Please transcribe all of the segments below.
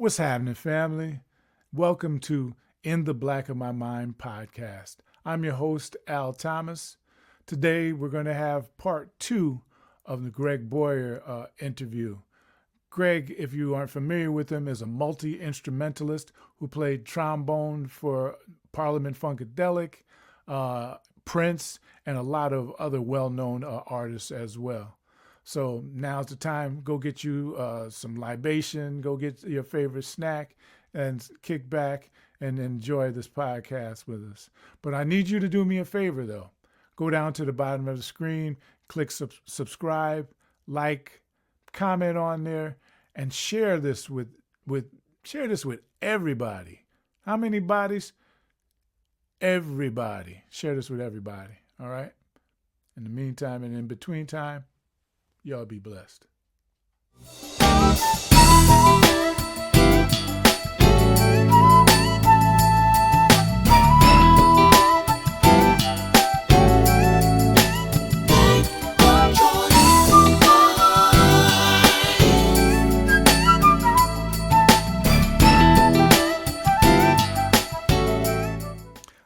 What's happening, family? Welcome to In the Black of My Mind podcast. I'm your host, Al Thomas. Today, we're going to have part two of the Greg Boyer interview. Greg, if you aren't familiar with him, is a multi instrumentalist who played trombone for Parliament Funkadelic, Prince, and a lot of other well known artists as well. So now's the time. Go get you some libation, go get your favorite snack, and kick back and enjoy this podcast with us. But I need you to do me a favor, though. Go down to the bottom of the screen, click subscribe, like, comment on there, and share this with everybody. How many bodies? Everybody. Share this with everybody. All right. In the meantime and in between time, y'all be blessed.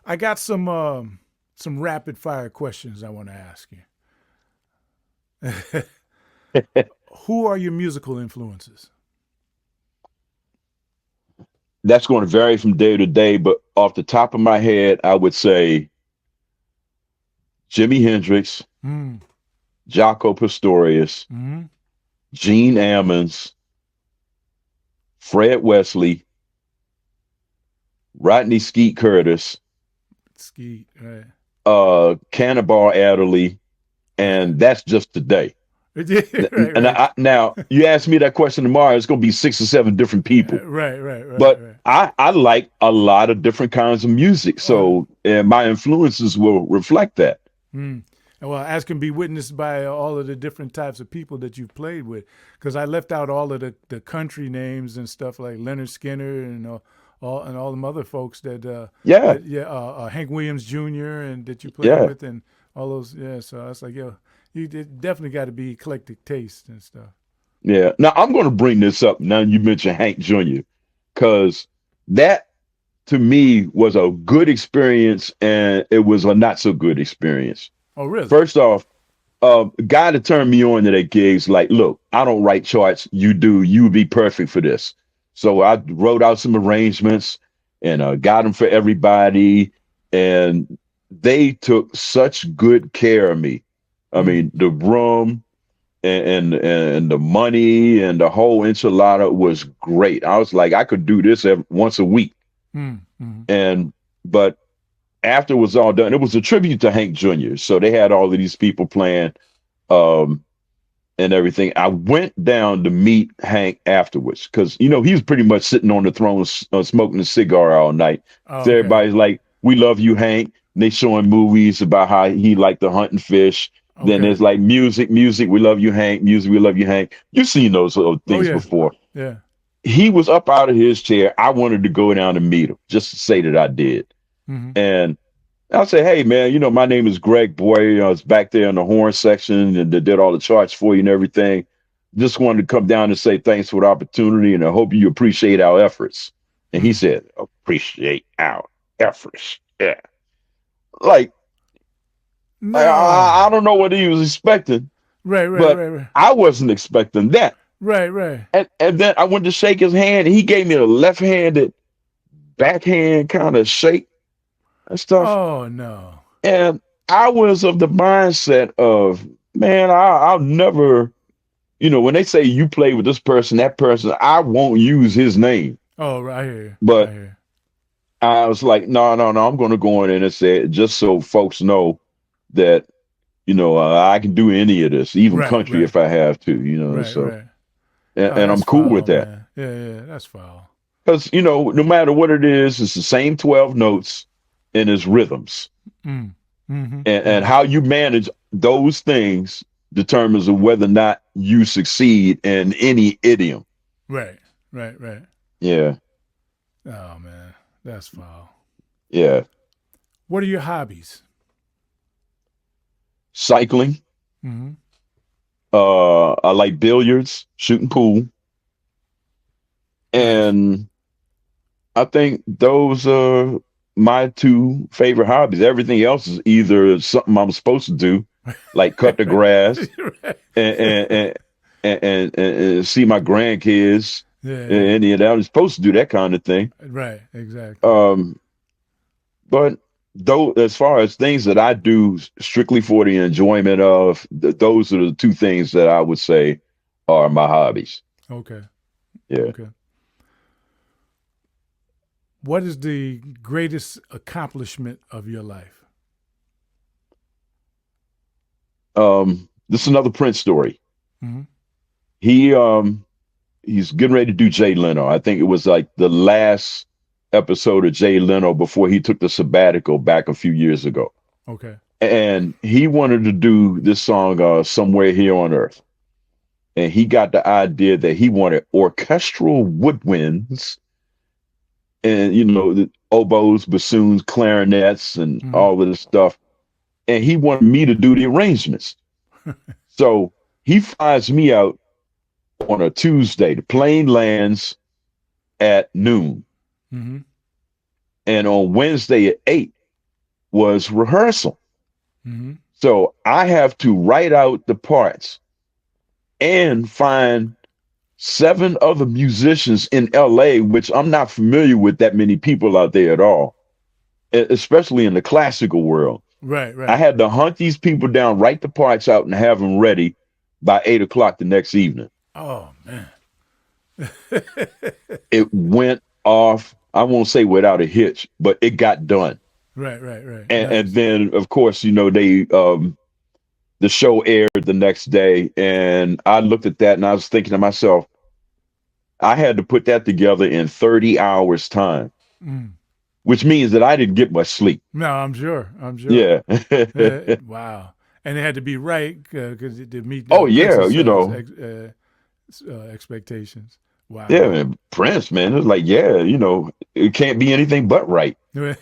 I got some rapid fire questions I want to ask you. Who are your musical influences? That's going to vary from day to day, but off the top of my head, I would say Jimi Hendrix, Mm. Jaco Pastorius, Mm. Gene Ammons, Fred Wesley, Rodney Skeet Curtis, Skeet, right? Cannonball Adderley, and that's just today. Right. Now you ask me that question tomorrow, it's going to be 6 or 7 different people. Right. But I like a lot of different kinds of music, so my influences will reflect that. Mm. Well, as can be witnessed by all of the different types of people that you've played with, because I left out all of the country names and stuff like Leonard Skinner and all them other folks that Hank Williams Jr. and that you played Yeah. with and all those. Yeah, so I was like, yo, you definitely got to be eclectic taste and stuff. Yeah. Now I'm going to bring this up. Now you mentioned Hank Jr. because that to me was a good experience and it was a not so good experience. Oh, really? First off, a guy that turned me on to that gig's like, look, I don't write charts. You do. You would be perfect for this. So I wrote out some arrangements and got them for everybody. And they took such good care of me. I mean, the room and the money and the whole enchilada was great. I was like, I could do this once a week. And but after it was all done, it was a tribute to Hank Jr. So they had all of these people playing and everything. I went down to meet Hank afterwards because he was pretty much sitting on the throne smoking a cigar all night. Oh, so everybody's like, "We love you, Hank." And they showing movies about how he liked to hunt and fish. Okay. Then there's like music, we love you, Hank. Music, we love you, Hank. You've seen those things before. Yeah. He was up out of his chair. I wanted to go down and meet him just to say that I did. And I'll say, hey, man, my name is Greg Boyer. I was back there in the horn section and they did all the charts for you and everything. Just wanted to come down and say thanks for the opportunity and I hope you appreciate our efforts. And he said, appreciate our efforts. Yeah. Like, No. I don't know what he was expecting. Right. I wasn't expecting that. Right. And then I went to shake his hand and he gave me a left-handed backhand kind of shake and stuff. Oh, no. And I was of the mindset of, man, I'll never, when they say you play with this person, that person, I won't use his name. Oh, right here. But right here. I was like, no, I'm going to go in and say, just so folks know that, I can do any of this, even country if I have to, Right. And I'm cool with that. Man. Yeah, that's foul. Because, no matter what it is, it's the same 12 notes and its rhythms. And how you manage those things determines whether or not you succeed in any idiom. Right. Yeah. Oh, man, that's foul. Yeah. What are your hobbies? Cycling. I like billiards, shooting pool, and And I think those are my two favorite hobbies. Everything else is either something I'm supposed to do, like cut the grass Right. and and see my grandkids. Yeah, And yeah. any of that, I'm supposed to do that kind of thing. Right, exactly. Um, but though, as far as things that I do strictly for the enjoyment of, those are the two things that I would say are my hobbies. Okay. Yeah. Okay. What is the greatest accomplishment of your life? This is another Prince story. Mm-hmm. He he's getting ready to do Jay Leno. I think it was like the last episode of Jay Leno before he took the sabbatical back a few years ago. Okay. And he wanted to do this song, Somewhere Here on Earth. And he got the idea that he wanted orchestral woodwinds and, the oboes, bassoons, clarinets, and Mm-hmm. all of this stuff. And he wanted me to do the arrangements. So he flies me out on a Tuesday. The plane lands at noon. Mm-hmm. And on Wednesday at 8 was rehearsal. Mm-hmm. So I have to write out the parts and find 7 other musicians in LA, which I'm not familiar with that many people out there at all, especially in the classical world. Right, I right. had to hunt these people down, write the parts out, and have them ready by 8 o'clock the next evening. Oh man. It went off, I won't say without a hitch, but it got done. Right, right, right. And Nice. then, of course, they the show aired the next day, and I looked at that and I was thinking to myself, I had to put that together in 30 hours time, Mm. which means that I didn't get much sleep. No, I'm sure. I'm sure. Yeah. Wow. And it had to be right because it did meet Oh yeah, Prince's expectations. Wow. yeah, man, Prince, man, it's like, yeah, it can't be anything but right. And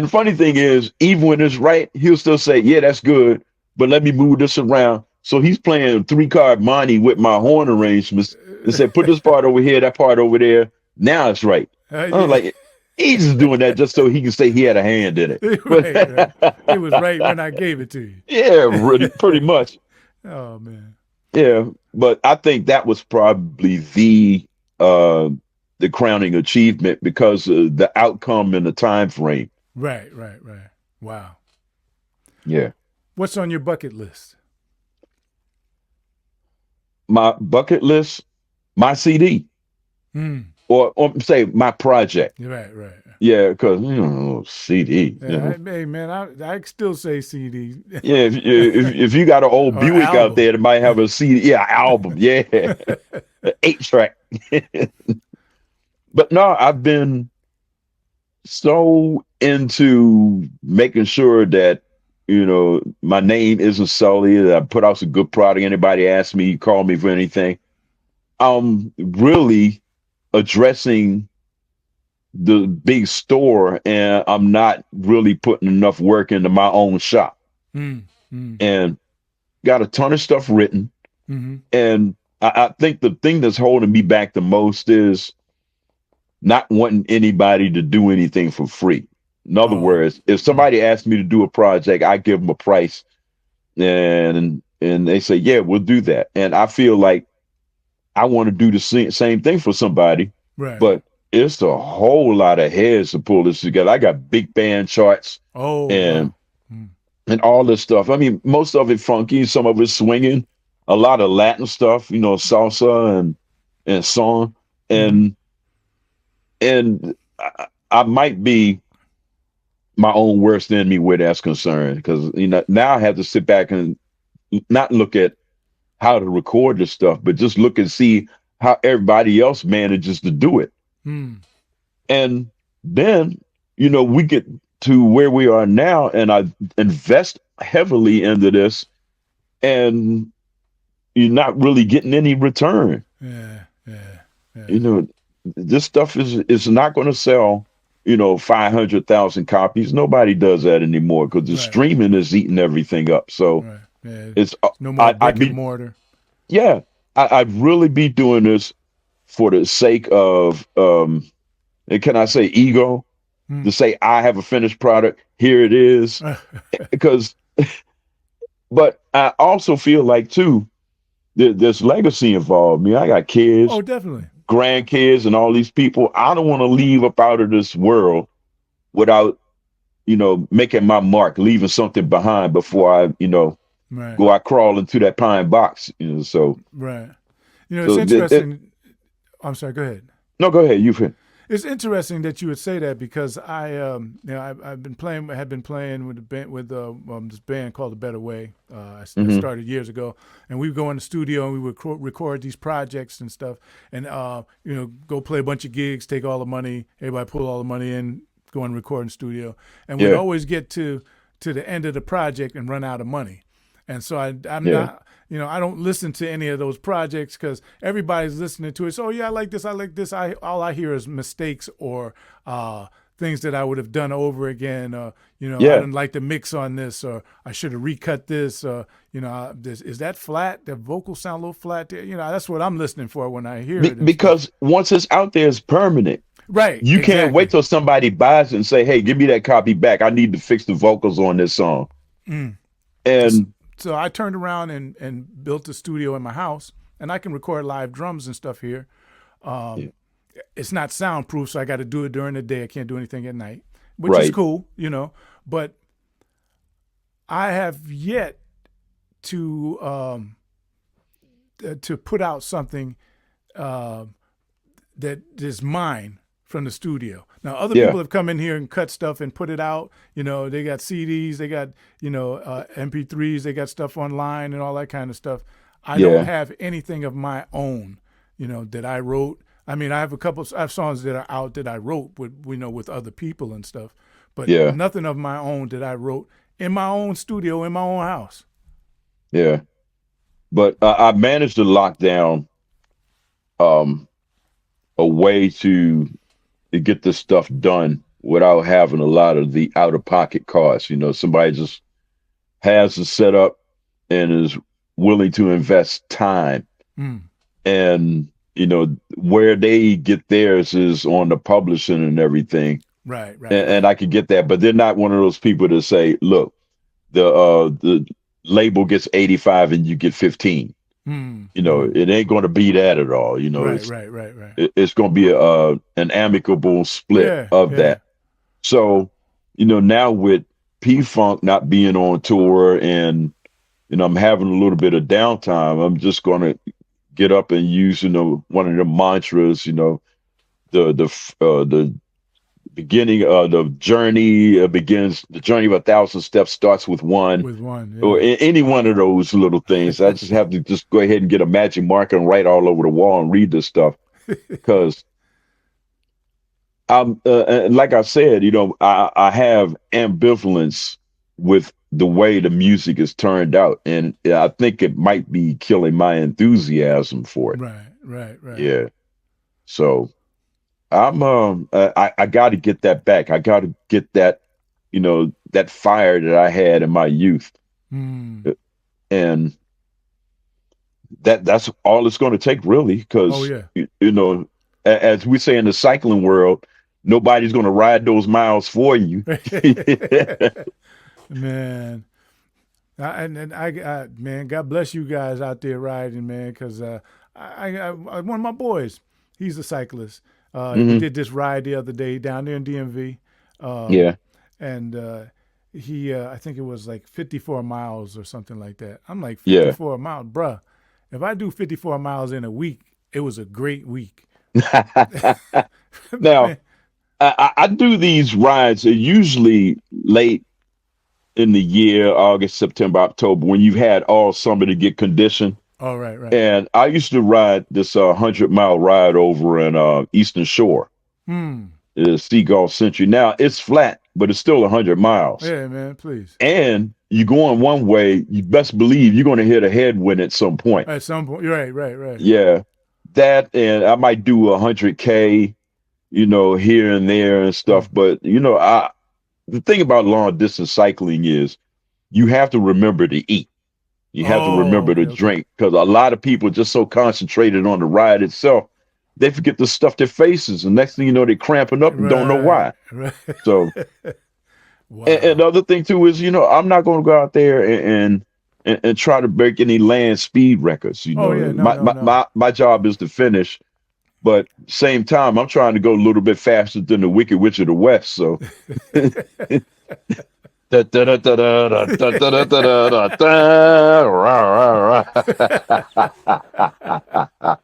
the funny thing is, even when it's right, he'll still say, yeah, that's good, but let me move this around. So he's playing 3-card Monty with my horn arrangements and said, put this part over here, that part over there. Now it's right. I was like, he's just doing that just so he can say he had a hand in it. Right, right. It was right when I gave it to you. Yeah, really, pretty much. Oh man. Yeah, but I think that was probably the crowning achievement because of the outcome and the time frame. Right, right, right. Wow. Yeah. What's on your bucket list? My bucket list, my CD, Mm. or say my project. Right, right. Yeah, because CD. Yeah, hey man, I still say CD. Yeah, if you got an old Or Buick out album. there that might have a CD, yeah, album, yeah, 8-track. But no, I've been so into making sure that my name isn't sullied, that I put out some good product. Anybody asks me, call me for anything. I'm really addressing the big store, and I'm not really putting enough work into my own shop. Mm, mm, And got a ton of stuff written. mm-hmm. And I think the thing that's holding me back the most is not wanting anybody to do anything for free. In other Oh. words, if somebody asks me to do a project, I give them a price, and they say, yeah, we'll do that. And I feel like I want to do the same thing for somebody, Right. but it's a whole lot of heads to pull this together. I got big band charts Oh. and Wow. and all this stuff. I mean, most of it funky, some of it swinging, a lot of Latin stuff, salsa and song, and I might be my own worst enemy where that's concerned, because now I have to sit back and not look at how to record this stuff, but just look and see how everybody else manages to do it. Mm. And then, we get to where we are now, and I invest heavily into this, and you're not really getting any return. Yeah, yeah. This stuff is not going to sell, 500,000 copies. Nobody does that anymore because the Right. streaming is eating everything up. So Right. Yeah. it's No more brick I'd be, and mortar. yeah, I'd really be doing this for the sake of and can I say ego, Hmm. to say I have a finished product, here it is. Because but I also feel like too there's legacy involved. I mean, I got Oh, kids, definitely. grandkids, and all these people. I don't want to leave up out of this world without, making my mark, leaving something behind before I, Right. go out crawl into that pine box. Right. You know, it's So interesting. I'm sorry. Go ahead. no, go ahead. You. It's interesting that you would say that because I've been playing, had been playing with a band, with this band called The Better Way. I Hmm. started years ago, and we would go in the studio and we would record these projects and stuff, and go play a bunch of gigs, take all the money, everybody pull all the money in, go and record in the studio, and we'd Yeah. always get to the end of the project and run out of money, and so I'm Yeah. not. I don't listen to any of those projects because everybody's listening to it. So, yeah, I like this. I like this. All I hear is mistakes or things that I would have done over again. I Yeah. didn't like the mix on this, or I should have recut this. Is that flat? The vocals sound a little flat there. That's what I'm listening for when I hear it and stuff. Because once it's out there, it's permanent. Right. You can't wait Exactly. till somebody buys it and say, "Hey, give me that copy back. I need to fix the vocals on this song." Mm. And So I turned around and built a studio in my house, and I can record live drums and stuff here. yeah, It's not soundproof, so I got to do it during the day. I can't do anything at night, which is right, cool, But I have yet to put out something that is mine from the studio. Now, other yeah, people have come in here and cut stuff and put it out. They got CDs, they got MP3s, they got stuff online and all that kind of stuff. I don't yeah, have anything of my own, that I wrote. I mean, I have songs that are out that I wrote with other people and stuff, but yeah, nothing of my own that I wrote in my own studio in my own house. yeah. But I managed to lock down um, a way to get this stuff done without having a lot of the out of pocket costs. Somebody just has the setup and is willing to invest time. Mm. And, where they get theirs is on the publishing and everything. Right, right, And right. I could get that, but they're not one of those people that say, look, the label gets 85 and you get 15. Mm. Mm. It ain't going to be that at all. Right, right, right, right. It's going to be an amicable split Yeah, of yeah. that. So, now with P Funk not being on tour and, I'm having a little bit of downtime, I'm just going to get up and use, one of the mantras, the beginning of the journey begins, the journey of 1,000 steps starts with one, With one, or yeah. any one of those little things. I just have to just go ahead and get a magic marker and write all over the wall and read this stuff because I'm and like I said, I have ambivalence with the way the music is turned out, and I think it might be killing my enthusiasm for it. Right, right, right. Yeah, so I got to get that back. I got to get that, that fire that I had in my youth, Mm. and that's all it's going to take, really, Oh because yeah. as we say in the cycling world, nobody's going to ride those miles for you. Man. Man, God bless you guys out there riding, man, because one of my boys, he's a cyclist. We Hmm. did this ride the other day down there in DMV, Yeah, and I think it was like 54 miles or something like that. I'm like, yeah. 54 miles, bruh. If I do 54 miles in a week, it was a great week. Now, Man. I do these rides usually late in the year, August, September, October, when you've had all summer to get conditioned. Oh, right, right. And I used to ride this 100-mile ride over in Eastern Shore, Hmm. Seagull Century. Now it's flat, but it's still 100 miles. Yeah, man, please. And you going one way, you best believe you're going to hit a headwind at some point. At some point, right, right, right. Yeah, that, and I might do 100K, here and there and stuff. But the thing about long distance cycling is you have to remember to eat. You have to Oh, remember okay, to okay. drink because a lot of people are just so concentrated on the ride itself they forget to stuff their faces, and next thing you know, they're cramping up and don't know Right. why. Right. So, and Wow. the other thing too is, I'm not going to go out there and try to break any land speed records. Oh yeah. No. My, No. my No. my my job is to finish, but same time, I'm trying to go a little bit faster than the Wicked Witch of the West. So. Da, da, da, da, da, da, da, da, da, da, da, rah, rah, rah.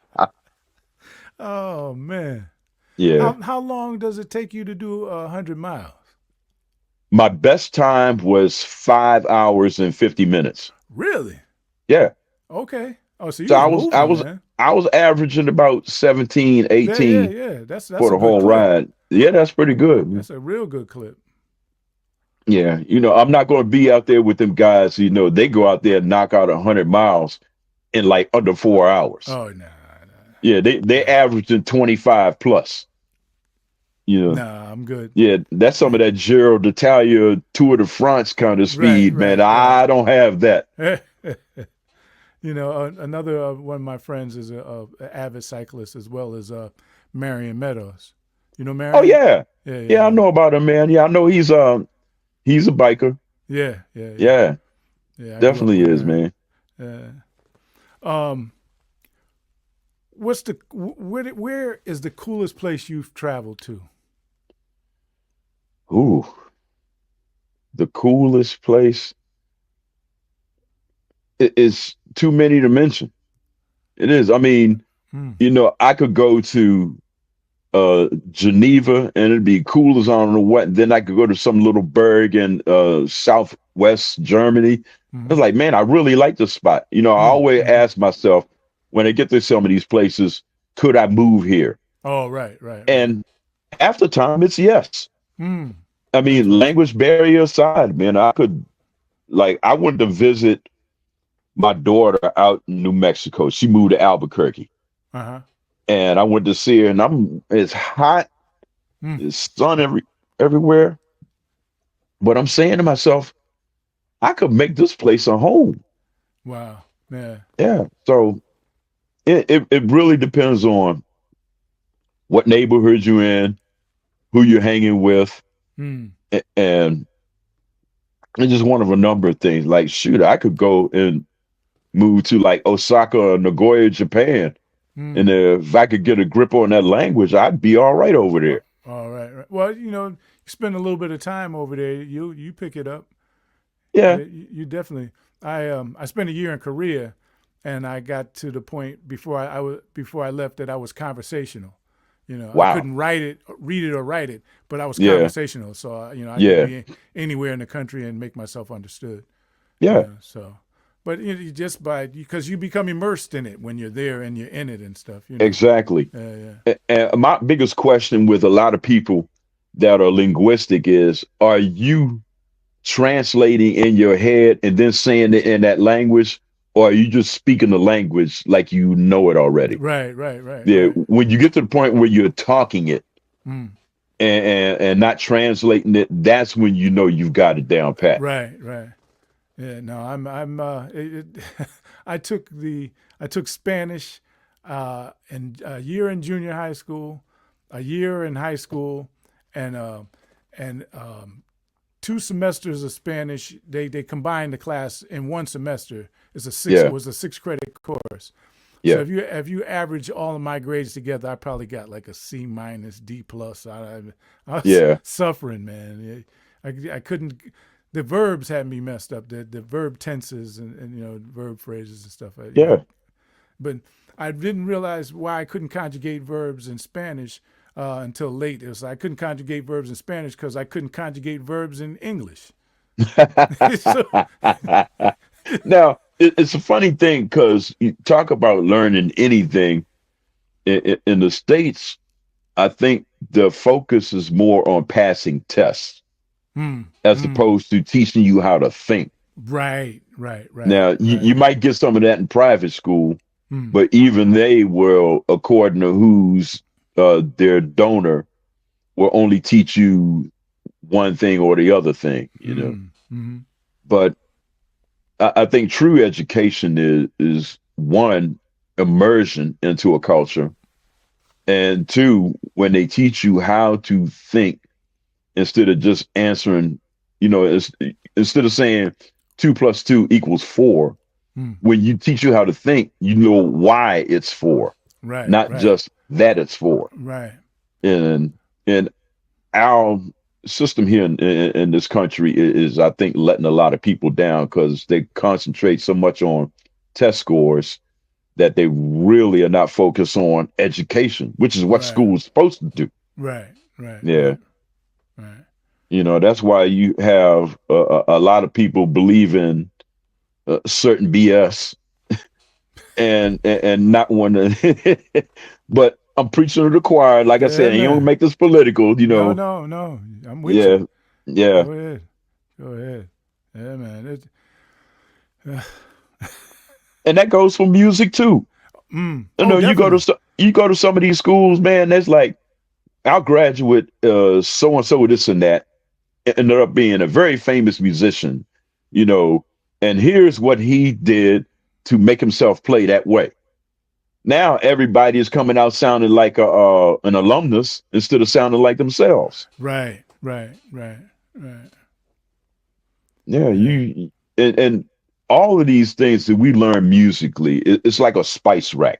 Oh man. Yeah. How long does it take you to do 100 miles? My best time was 5 hours and 50 minutes. Really? Yeah. Okay. Oh, so you So was I was I moving, was man. I was averaging about 17, Yeah. Yeah. 18 Yeah. That's for a the good whole clip. ride. Yeah, that's pretty good. That's a real good clip. Yeah. I'm not going to be out there with them guys, they go out there and knock out 100 miles in like under 4 hours. Oh no. Yeah, they averaging 25 plus. You know. Nah, I'm good. Yeah, that's some of that Gerald D'Italia Tour de France kind of Right. speed, man. Right. Right. I don't have that. Another one of my friends is a avid cyclist as well as Marion Meadows. You know Oh Marion? yeah, Yeah, yeah, yeah, I yeah, know about him, man. Yeah, I know he's a biker. yeah, yeah, yeah, Yeah, yeah. I grew up definitely with is, Marion. man. Yeah. Um, where is the coolest place you've traveled to? Ooh, the coolest place is too many to mention. It is. I mean, Hmm. I could go to Geneva and it'd be cool as I don't know what. Then I could go to some little burg in southwest Germany. I Hmm. was like, man, I really like this spot. I Hmm. always Hmm. ask myself when I get to some of these places, could I move here? Oh, right, right, right. And after time, it's yes. Hmm. I mean, Interesting. language barrier aside, man, I wanted to visit my daughter out in New Mexico. She moved to Albuquerque. Uh huh. And I went to see her, and it's hot, Hmm. it's sun everywhere. But I'm saying to myself, I could make this place a home. Wow. Yeah. Yeah. So it really depends on what neighborhood you're in, who you're hanging with, Hmm. and it's just one of a number of things. Like, shoot, I could go and move to like Osaka or Nagoya, Japan. And Hmm. if I could get a grip on that language, I'd be all right over there. All right, right. Well, you spend a little bit of time over there. You pick it up. Yeah. Yeah, you definitely. I spent a year in Korea, and I got to the point before I left that I was conversational. I Wow. couldn't read it or write it, but I was Yeah. conversational. So I could Yeah. be anywhere in the country and make myself understood. Yeah. So, but just because you become immersed in it when you're there and you're in it and stuff. Exactly. Yeah. And my biggest question with a lot of people that are linguistic is, are you translating in your head and then saying it in that language, or are you just speaking the language like you know it already? Right, right, right, Yeah. right. When you get to the point where you're talking it Mm. and not translating it, that's when you know you've got it down pat. Right, right. Yeah, no, I'm I took Spanish and a year in junior high school, a year in high school, and 2 semesters of Spanish. They combined the class in one semester. It Yeah. was a 6 credit course. So Yeah. if you average all of my grades together, I probably got like a C minus, D plus. I was Yeah. suffering, man. I couldn't. The verbs had me messed up. The verb tenses and verb phrases and stuff. Yeah. But I didn't realize why I couldn't conjugate verbs in Spanish until late. It was I couldn't conjugate verbs in Spanish because I couldn't conjugate verbs in English. So, Now, it's a funny thing because you talk about learning anything in the States. I think the focus is more on passing tests hmm, as hmm. opposed to teaching you how to think. Right, right, right, Now, right. you might get some of that in private school, Hmm, but even they will, according to who's their donor, will only teach you one thing or the other thing. hmm, hmm. But I think true education is one, immersion into a culture, And two, when they teach you how to think instead of just answering, instead of saying 2 plus 2 equals 4, Mm. when you teach you how to think, you know why it's 4, Right, not right, just that it's 4. right. And and our system here in this country is, I think, letting a lot of people down because they concentrate so much on test scores that they really are not focused on education, which is what Right, school is supposed to do. right, right, Yeah. right, right. That's why you have a lot of people believe in certain BS and not want to. But I'm preaching to the choir. Like I Yeah, said, you don't man. make this political. No, no, no. I'm with you. Yeah, yeah. Go ahead. Go ahead. Yeah, man. And that goes for music too. Oh, You go to definitely. you go to some of these schools, man. There's like our graduate, so and so, this and that, ended up being a very famous musician, you know. And here's what he did to make himself play that way. Now everybody is coming out sounding like an alumnus instead of sounding like themselves. Right, right, right, right. Yeah, Yeah. and all of these things that we learn musically, it's like a spice rack.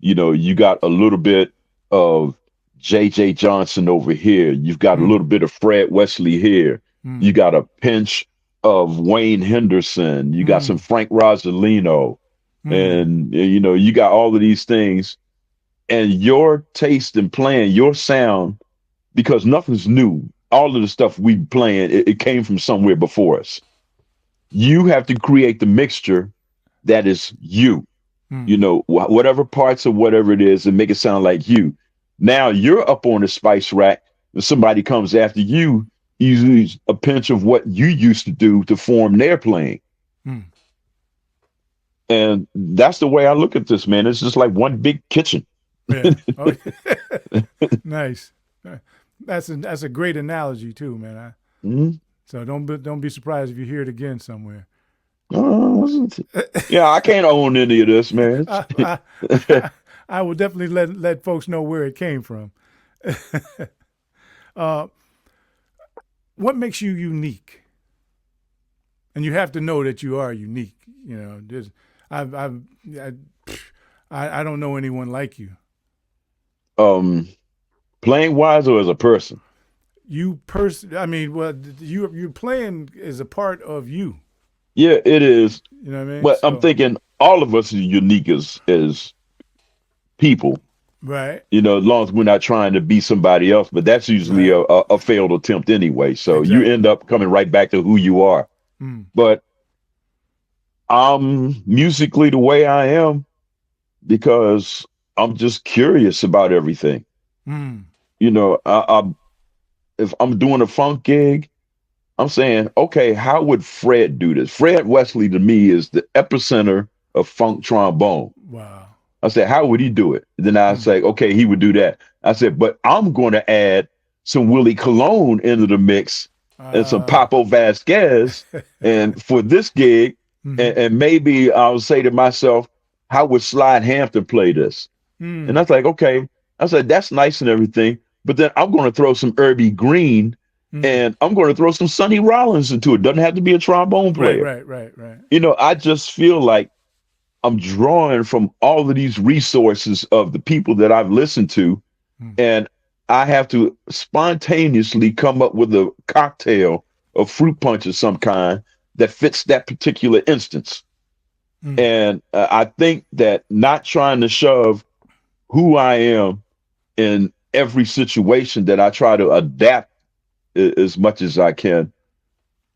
You got a little bit of J.J. Johnson over here. You've got a Mm, little bit of Fred Wesley here. You mm, got a pinch of Wayne Henderson. You got some mm, Frank Rosalino, mm. and you got all of these things. And your taste in playing, your sound, because nothing's new. All of the stuff we playing, it came from somewhere before us. You have to create the mixture that is you. Mm. Whatever parts of whatever it is, and make it sound like you. Now you're up on the spice rack, and somebody comes after you, use a pinch of what you used to do to form their playing. Mm. And that's the way I look at this, man. It's just like one big kitchen. Yeah. Oh, nice. That's a great analogy too, man. Mhm. So don't be surprised if you hear it again somewhere. Yeah, I can't own any of this, man. I, I, I will definitely let folks know where it came from. uh, what makes you unique? And you have to know that you are unique. There's, I've, I, I don't know anyone like you. um, Playing wise or as a person? I mean, well, you're playing is a part of you. Yeah, it is. You know what I mean? But I'm So thinking all of us are unique as people. right, As long as we're not trying to be somebody else, but that's usually right, a failed attempt anyway. So you exactly. end up coming right back to who you are. Mm, But I'm musically the way I am because I'm just curious about everything. mm, If I'm doing a funk gig, I'm saying, okay, how would Fred do this? Fred Wesley to me is the epicenter of funk trombone. wow. I said, how would he do it? Then I Mm, say, okay, he would do that. I said, but I'm going to add some Willie Colon into the mix and some uh, Papo Vasquez. And for this gig, mm, and maybe I'll say to myself, how would Slide Hampton play this? And I mm, was like, okay. I said, that's nice and everything. But then I'm going to throw some Irby Green mm. and I'm going to throw some Sonny Rollins into it. Doesn't have to be a trombone Right, player. right, right, right. I just feel like I'm drawing from all of these resources of the people that I've listened to, Mm, and I have to spontaneously come up with a cocktail of fruit punch of some kind that fits that particular instance. mm, And I think that not trying to shove who I am in every situation, that I try to adapt as much as I can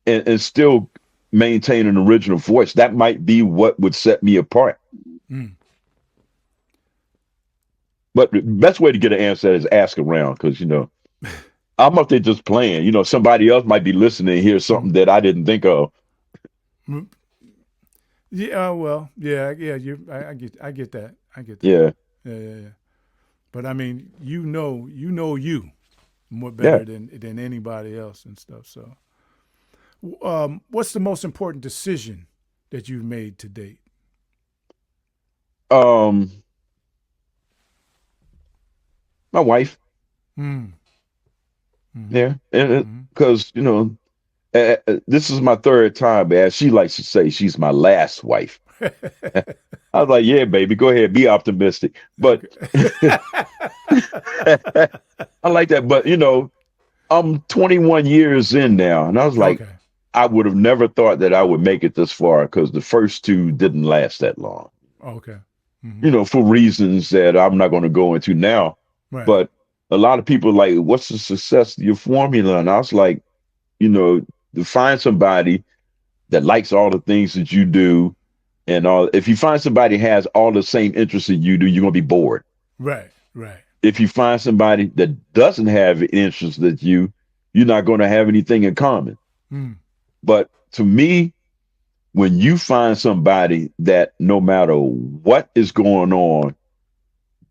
and still maintain an original voice. That might be what would set me apart. mm. But the best way to get an answer is ask around because, I'm up there just playing. Somebody else might be listening and hear something Mm. that I didn't think of. Mm. Yeah, well, yeah, yeah. I get that. I get that. Yeah. Yeah, yeah, yeah. But I mean, you more Yeah. better than anybody else and stuff. So, what's the most important decision that you've made to date? Um, My wife. Mm. Mm-hmm. Yeah, and Mm-hmm. because this is my third time, but as she likes to say, she's my last wife. I was like, yeah, baby, go ahead, be optimistic. But Okay. I like that. But I'm 21 years in now, and I was like, Okay. I would have never thought that I would make it this far because the first two didn't last that long. Okay. Mm-hmm. For reasons that I'm not going to go into now. Right. But a lot of people are like, what's the success of your formula? And I was like, to find somebody that likes all the things that you do and all. If you find somebody who has all the same interests that you do, you're gonna be bored. Right. Right. If you find somebody that doesn't have interests that you're not going to have anything in common. Mm. But to me, when you find somebody that no matter what is going on,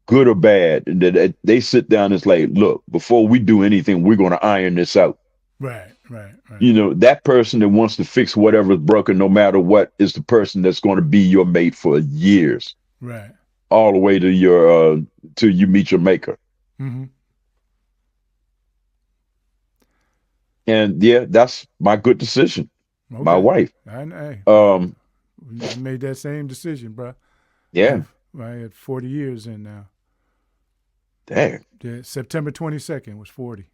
good or bad, and that they sit down and it's like, look, before we do anything, we're going to iron this out. Right. Right. Right. That person that wants to fix whatever's broken, no matter what, is the person that's going to be your mate for years, Right. all the way to your till you meet your maker. Mm-hmm. And yeah, that's my good decision. My Okay. wife. I made that same decision, bro. Yeah, I had 40 years in now. dang. Yeah, September 22nd was 40.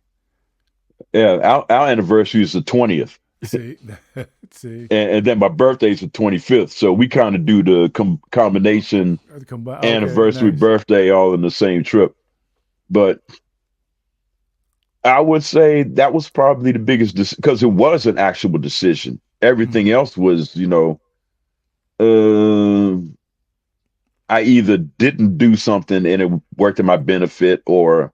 Yeah, our anniversary is the 20th, See, see, and then my birthday is the 25th. So we kind of do the combination combine. Okay, anniversary, nice. birthday, all in the same trip. But I would say that was probably the biggest because it was an actual decision. Mm. Everything else was, uh, I either didn't do something and it worked to my benefit, or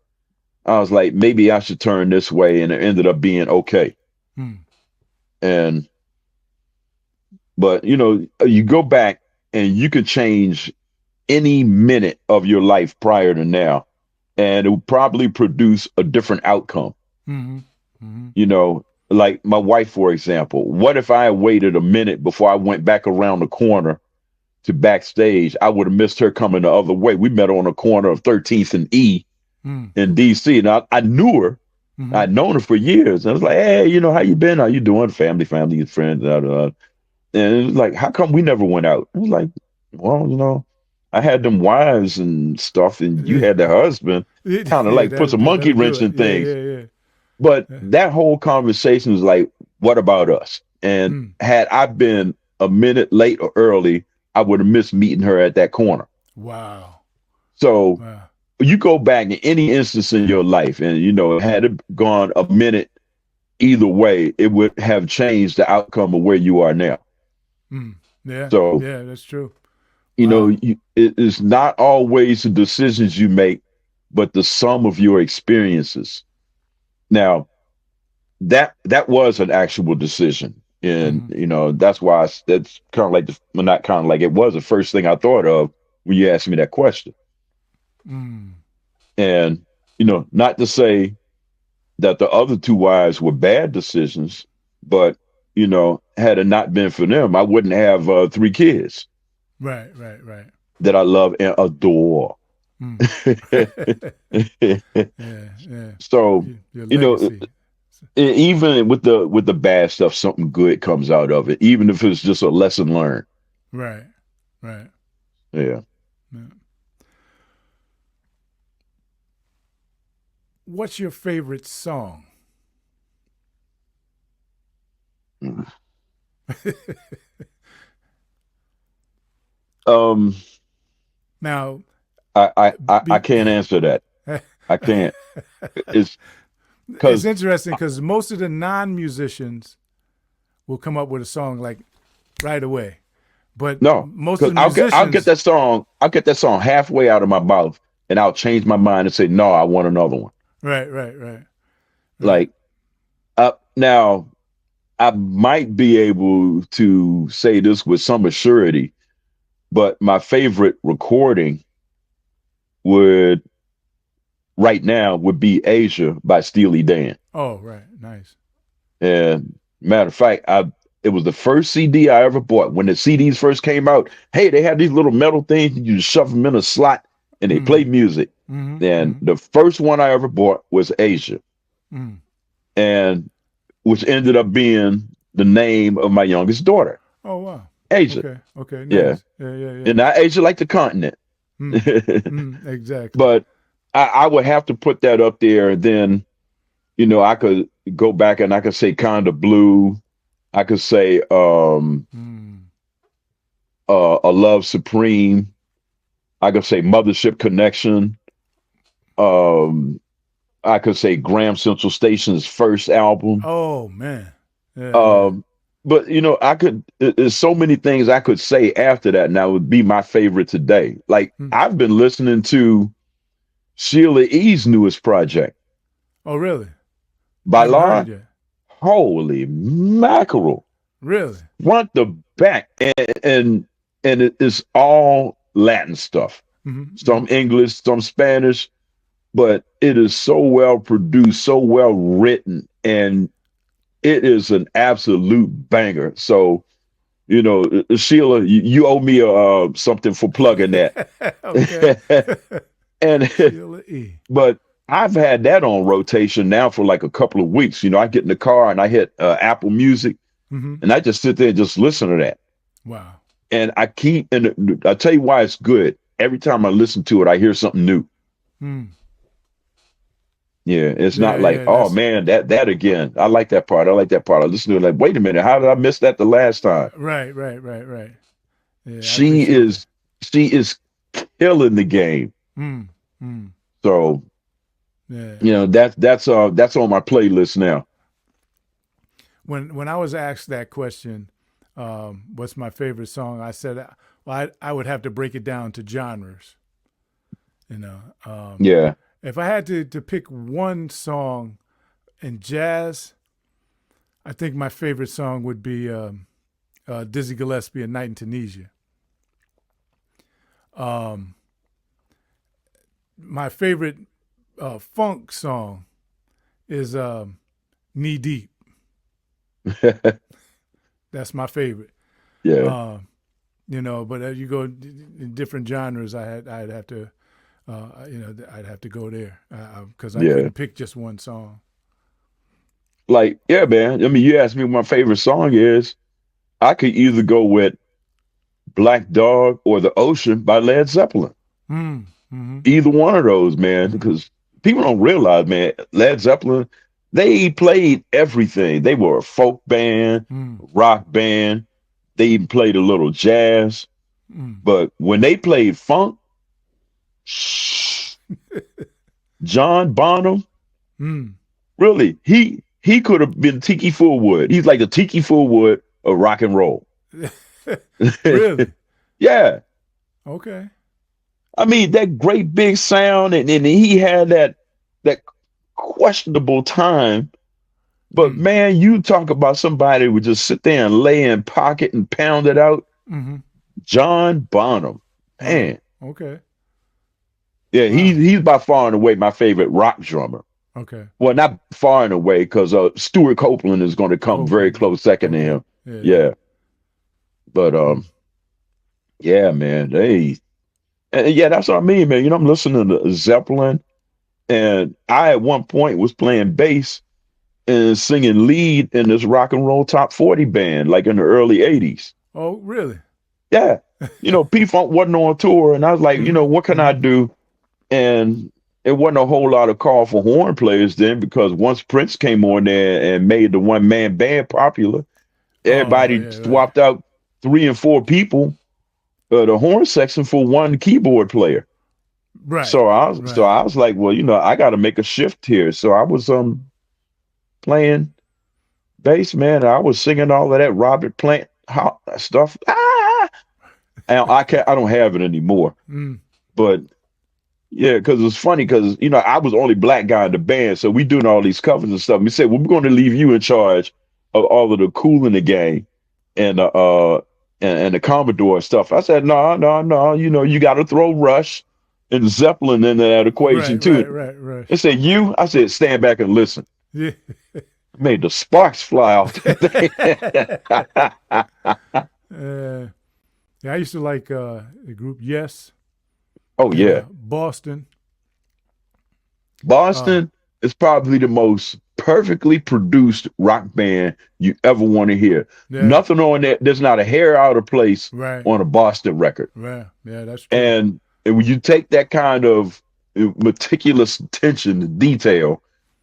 I was like, maybe I should turn this way, and it ended up being okay. Mm. And but you go back and you could change any minute of your life prior to now, and it will probably produce a different outcome. Mm-hmm. Mm-hmm. Like my wife, for example. What if I had waited a minute before I went back around the corner to backstage? I would have missed her coming the other way. We met on the corner of 13th and E Mm. in DC, and I knew her. Mm-hmm. I'd known her for years. And I was like, hey, how you been? How you doing? Family, friends. Da, da, da. And it was like, how come we never went out? I was like, well, I had them wives and stuff, and you Yeah, had the husband. Kind of yeah, like puts a monkey that'll do wrench it. in Yeah, things. yeah, But yeah. that whole conversation was like, what about us? And Mm. had I been a minute late or early, I would have missed meeting her at that corner. Wow. So Wow. you go back in any instance in your life, and had it gone a minute either way, it would have changed the outcome of where you are now. Mm. Yeah, So, yeah, that's true. Wow. it is not always the decisions you make, but the sum of your experiences. Now, that was an actual decision. And, Mm-hmm. that's why that's kind of like, well, not kind of like, it was the first thing I thought of when you asked me that question. Mm. And, not to say that the other two wives were bad decisions, but, had it not been for them, I wouldn't have 3 kids Right, right, right. that I love and adore. Mm. Yeah, yeah. So, Your you know, legacy. even with the bad stuff, something good comes out of it, even if it's just a lesson learned. Right, right. Yeah. Yeah. What's your favorite song? Um, Now, I be, can't answer that. I can't. It's it's because interesting because most of the non-musicians will come up with a song like right away, but no, most of because the I'll get musicians, that song. I'll get that song halfway out of my mouth, and I'll change my mind and say, no, I want another one. right, right, right, right. Like now, I might be able to say this with some assurity, but my favorite recording would right now would be Asia by Steely Dan. Oh, right, nice. And matter of fact, it was the first CD I ever bought. When the CDs first came out, hey, they had these little metal things, you just shove them in a slot and they play music. And the first one I ever bought was Asia, and which ended up being the name of my youngest daughter, Oh wow. Asia. Okay. Yeah, Nice. Yeah. and not Asia like the continent. Exactly. But I would have to put that up there. And then, I could go back and I could say Kinda Blue. I could say A Love Supreme. I could say Mothership Connection. I could say Graham Central Station's first album. Oh man. Yeah. But there's so many things I could say after that now would be my favorite today. Like I've been listening to Sheila E's newest project. Oh really? I By haven't heard Law. it yet. Holy mackerel. Really? Front to back. And it is all Latin stuff. Some English, some Spanish, but it is so well produced, so well written, and it is an absolute banger. So, Sheila, you owe me something for plugging that. Okay. And Sheila E. but I've had that on rotation now for like a couple of weeks. I get in the car and I hit Apple Music, and I just sit there and just listen to that. Wow. And I tell you why it's good. Every time I listen to it, I hear something new. Yeah, it's not like, oh man, that again. I like that part. I like that part. I listen to it like, wait a minute, how did I miss that the last time? Right. Yeah, she is killing the game. So yeah. that's on my playlist now. When I was asked that question, what's my favorite song? I said, well, I would have to break it down to genres. Yeah. If I had to pick one song in jazz, I think my favorite song would be Dizzy Gillespie, A Night in Tunisia. My favorite funk song is Knee Deep. That's my favorite. Yeah. But as you go in different genres, I'd have to, I'd have to go there because I couldn't pick just one song. Like, yeah, man. I mean, you asked me what my favorite song is. I could either go with Black Dog or The Ocean by Led Zeppelin. Either one of those, man, because people don't realize, man, Led Zeppelin, they played everything. They were a folk band, rock band. They even played a little jazz. But when they played funk, John Bonham, really, he could have been Tiki Fullwood. He's like the Tiki Fullwood of rock and roll. Really? Yeah. Okay. I mean, that great big sound, and he had that questionable time. But man, you talk about somebody who would just sit there and lay in pocket and pound it out. John Bonham, man. Okay. Yeah, he's by far and away my favorite rock drummer. Okay. Well, not far and away, because Stuart Copeland is going to come very close second to him. Yeah. But yeah, man, that's what I mean, man. I'm listening to Zeppelin, and I at one point was playing bass and singing lead in this rock and roll top 40 band, like in the early 80s. Oh, really? Yeah. P-Funk wasn't on tour, and I was like, what can I do? And it wasn't a whole lot of call for horn players then, because once Prince came on there and made the one-man band popular, everybody swapped out 3 and 4 people, the horn section, for one keyboard player. Right. So I was like, well, I got to make a shift here. So I was playing bass, man. I was singing all of that Robert Plant stuff. And I don't have it anymore. But yeah, because it's funny, because I was the only black guy in the band, so we doing all these covers and stuff. We said, well, we're going to leave you in charge of all of the Kool in the Gang and the Commodore stuff. I said, no, you got to throw Rush and Zeppelin into that equation too. Right. They said, I said, stand back and listen. Yeah. Made the sparks fly off that thing. Yeah, I used to like the group Yes. Oh and yeah. Boston. Uh, Boston is probably the most perfectly produced rock band you ever want to hear. yeah, Nothing on that. There's not a hair out of place right, on a Boston record. right, yeah, that's true. And when you take that kind of meticulous attention to detail,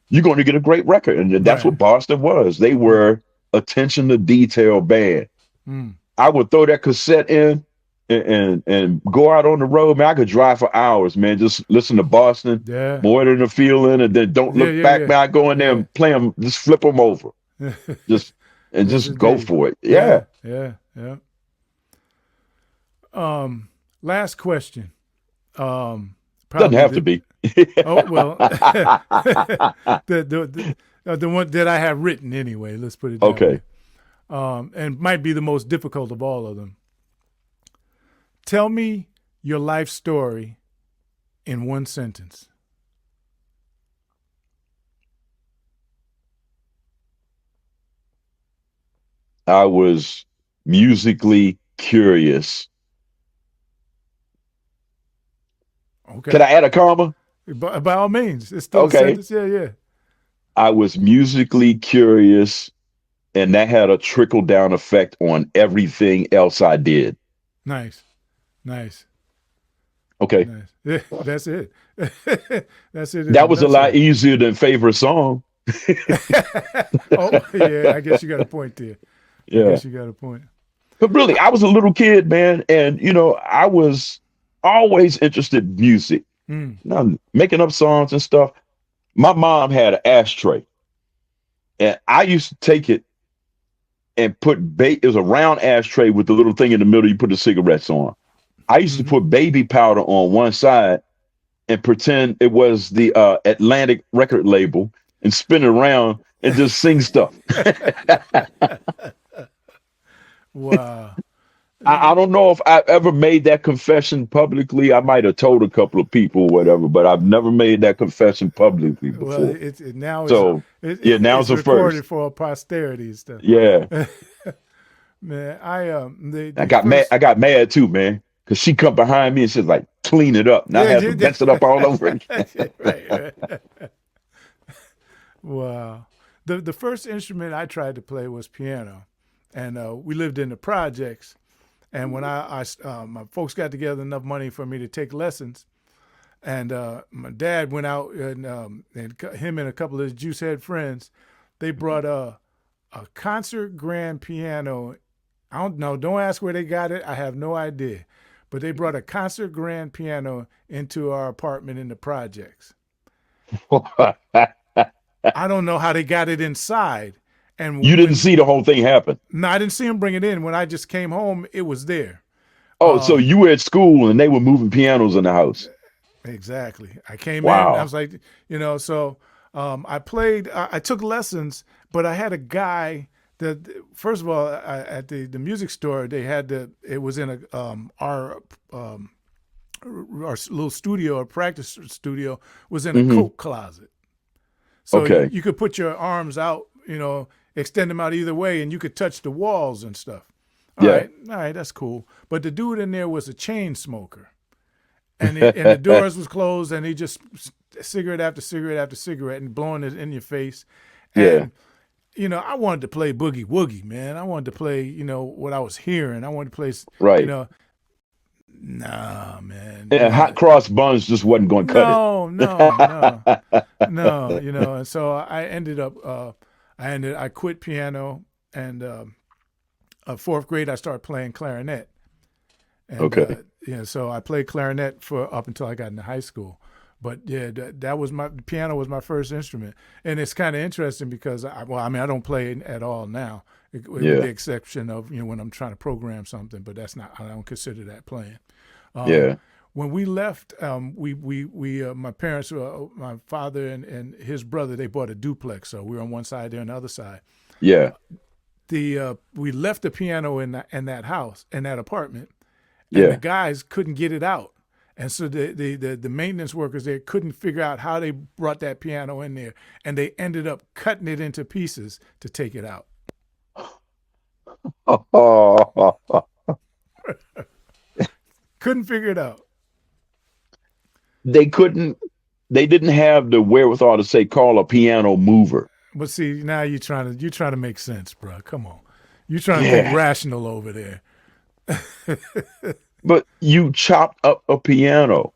you're going to get a great record. And that's Right. what Boston was. They Mm, were attention to detail band. mm, I would throw that cassette in and go out on the road, man. I could drive for hours, man. Just listen to Boston, yeah, more than a feeling, and then don't yeah, look yeah, back, yeah, man. I go in there yeah. and play them, just flip them over, just and Yes, just go indeed. for it. Yeah, Yeah, yeah, yeah. Um, Last question. doesn't Probably have to the be. oh well, the one that I have written anyway. Let's put it that way. Okay. And might be the most difficult of all of them. Tell me your life story in one sentence. I was musically curious. Can Okay. I add a comma? By all means, it's still a Okay. sentence. Yeah, yeah. I was musically curious, and that had a trickle down effect on everything else I did. Nice, nice, Okay. nice. Yeah, that's it. That's it in a That was a lot nutshell. easier than favorite song. Oh, yeah. I guess you got a point there. I Yeah. guess you got a point. But really, I was a little kid, man, and I was always interested in music. Mm, Now, making up songs and stuff. My mom had an ashtray, and I used to take it and it was a round ashtray with the little thing in the middle you put the cigarettes on. I used to mm-hmm. put baby powder on one side and pretend it was the Atlantic record label and spin it around and just sing stuff. Wow. I don't know if I've ever made that confession publicly. I might have told a couple of people, whatever, but I've never made that confession publicly Well, before. now So, yeah, now's it's the first. recorded for posterity and stuff. Yeah, Man, the I got mad. first I got mad too, man, because she come behind me and she's like, clean it up. And I yeah, had to mess it up all over again. right, right. Wow. The first instrument I tried to play was piano, and we lived in the projects. And when my folks got together enough money for me to take lessons, and my dad went out and him and a couple of his juice head friends, they brought a concert grand piano. I don't know. Don't ask where they got it. I have no idea. But they brought a concert grand piano into our apartment in the projects. I don't know how they got it inside. You And didn't see the whole thing happen. no, I didn't see them bring it in. When I just came home, it was there. Oh, so you were at school and they were moving pianos in the house. Exactly. I came in. I Wow. was like, so I played. I took lessons, but I had a guy that, first of all, at the music store, they had it was in our little studio, our practice studio was in a Hmm. coat closet. So Okay. you could put your arms out, extend them out either way, and you could touch the walls and stuff. Yeah. All right, that's cool. But the dude in there was a chain smoker, and the doors was closed, and he just cigarette after cigarette after cigarette, and blowing it in your face. Yeah. And I wanted to play boogie woogie, man. I wanted to play, what I was hearing. I wanted to play, you Right. know, nah, man. And hot cross buns just wasn't going to cut it. No, no, no, no. And so I ended up, I quit piano, and fourth grade I started playing clarinet, and Okay. so I played clarinet for up until I got into high school. But yeah, that was the piano was my first instrument, and it's kind of interesting because I don't play it at all now, with the Yeah. exception of when I'm trying to program something, but I don't consider that playing. Yeah. When we left, my parents, my father and his brother, they bought a duplex, so we were on one side, they're on the other side. Yeah. We left the piano in that house, in that apartment, and the Yeah. guys couldn't get it out. And so the maintenance workers there couldn't figure out how they brought that piano in there, and they ended up cutting it into pieces to take it out. Oh, Couldn't figure it out. they couldn't. They didn't have the wherewithal to say call a piano mover. But see, now you're trying to make sense, bro. Come on, you're trying to think Yeah, rational over there. but you chopped up a piano.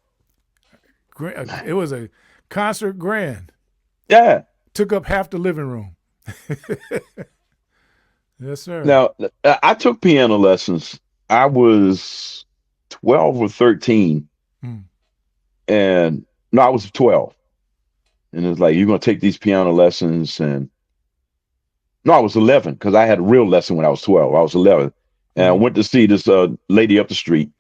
It was a concert grand. Yeah. Took up half the living room. Yes, sir. Now, I took piano lessons. I was 12 or 13, Mm. and no, I was 12. And it's like, you're going to take these piano lessons. And no, I was 11 because I had a real lesson when I was 12. I was 11. And I Mm. went to see this lady up the street,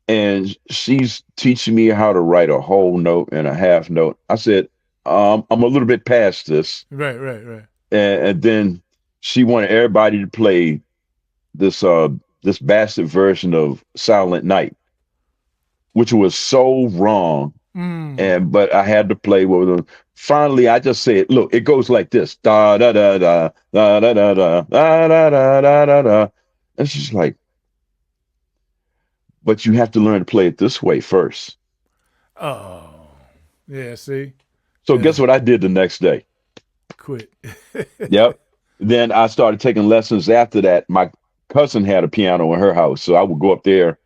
and she's teaching me how to write a whole note and a half note. I said, I'm a little bit past this. Right, right, right. And then she wanted everybody to play this bastard version of Silent Night, which was so wrong. Mm. But I had to play with them. Finally, I just said, "Look, it goes like this: da da da da da da da da da da da da da da." And she's like, "But you have to learn to play it this way first." Oh, yeah. See, So yeah. guess what I did the next day? Quit. Yep. Then I started taking lessons after that. My cousin had a piano in her house, so I would go up there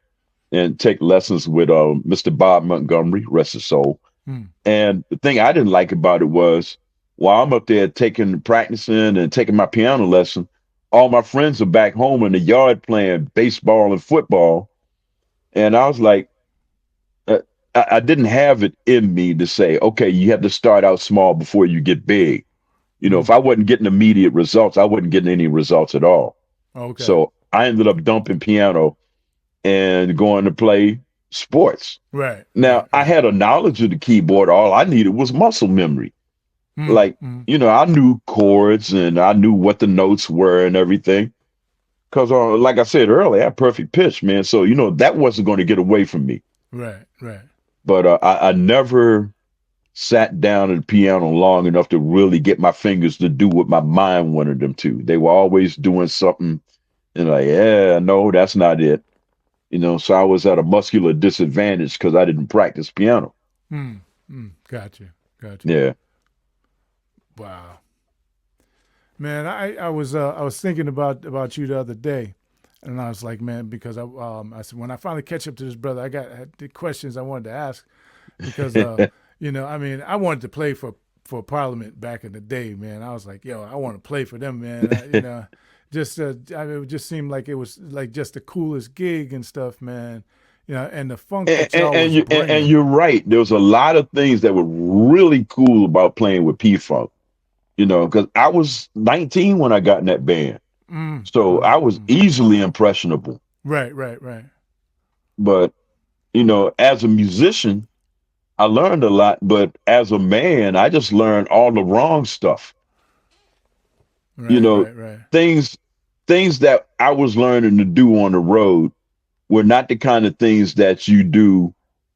and take lessons with Mr. Bob Montgomery, rest his soul. Mm. And the thing I didn't like about it was while I'm up there practicing and taking my piano lesson, all my friends are back home in the yard playing baseball and football. And I was like, uh, I didn't have it in me to say, okay, you have to start out small before you get big. You know, Mm. if I wasn't getting immediate results, I wasn't getting any results at all. Okay. So I ended up dumping piano and going to play sports. Right, Now, right, I right. had a knowledge of the keyboard. All I needed was muscle memory. Mm. Like, Mm. I knew chords and I knew what the notes were and everything. Because, like I said earlier, I had perfect pitch, man. So, that wasn't going to get away from me. Right, right. But I never sat down at the piano long enough to really get my fingers to do what my mind wanted them to. They were always doing something and like, yeah, no, that's not it. So I was at a muscular disadvantage because I didn't practice piano. Mm. Mm. Got you. Got you. Yeah. Wow. Man, I was thinking about you the other day, and I was like, man, because I said when I finally catch up to this brother, had the questions I wanted to ask because I mean I wanted to play for Parliament back in the day, man. I was like, yo, I want to play for them, man. Just it just seemed like it was like just the coolest gig and stuff, man. And the funk and, that and, y'all and, was you, and bringing. you're right. There was a lot of things that were really cool about playing with P Funk, because I was 19 when I got in that band. Mm, So mm, I was mm. easily impressionable. Right, right, right, But, as a musician, I learned a lot. But as a man, I just learned all the wrong stuff. You right, know, right, right, things things that I was learning to do on the road were not the kind of things that you do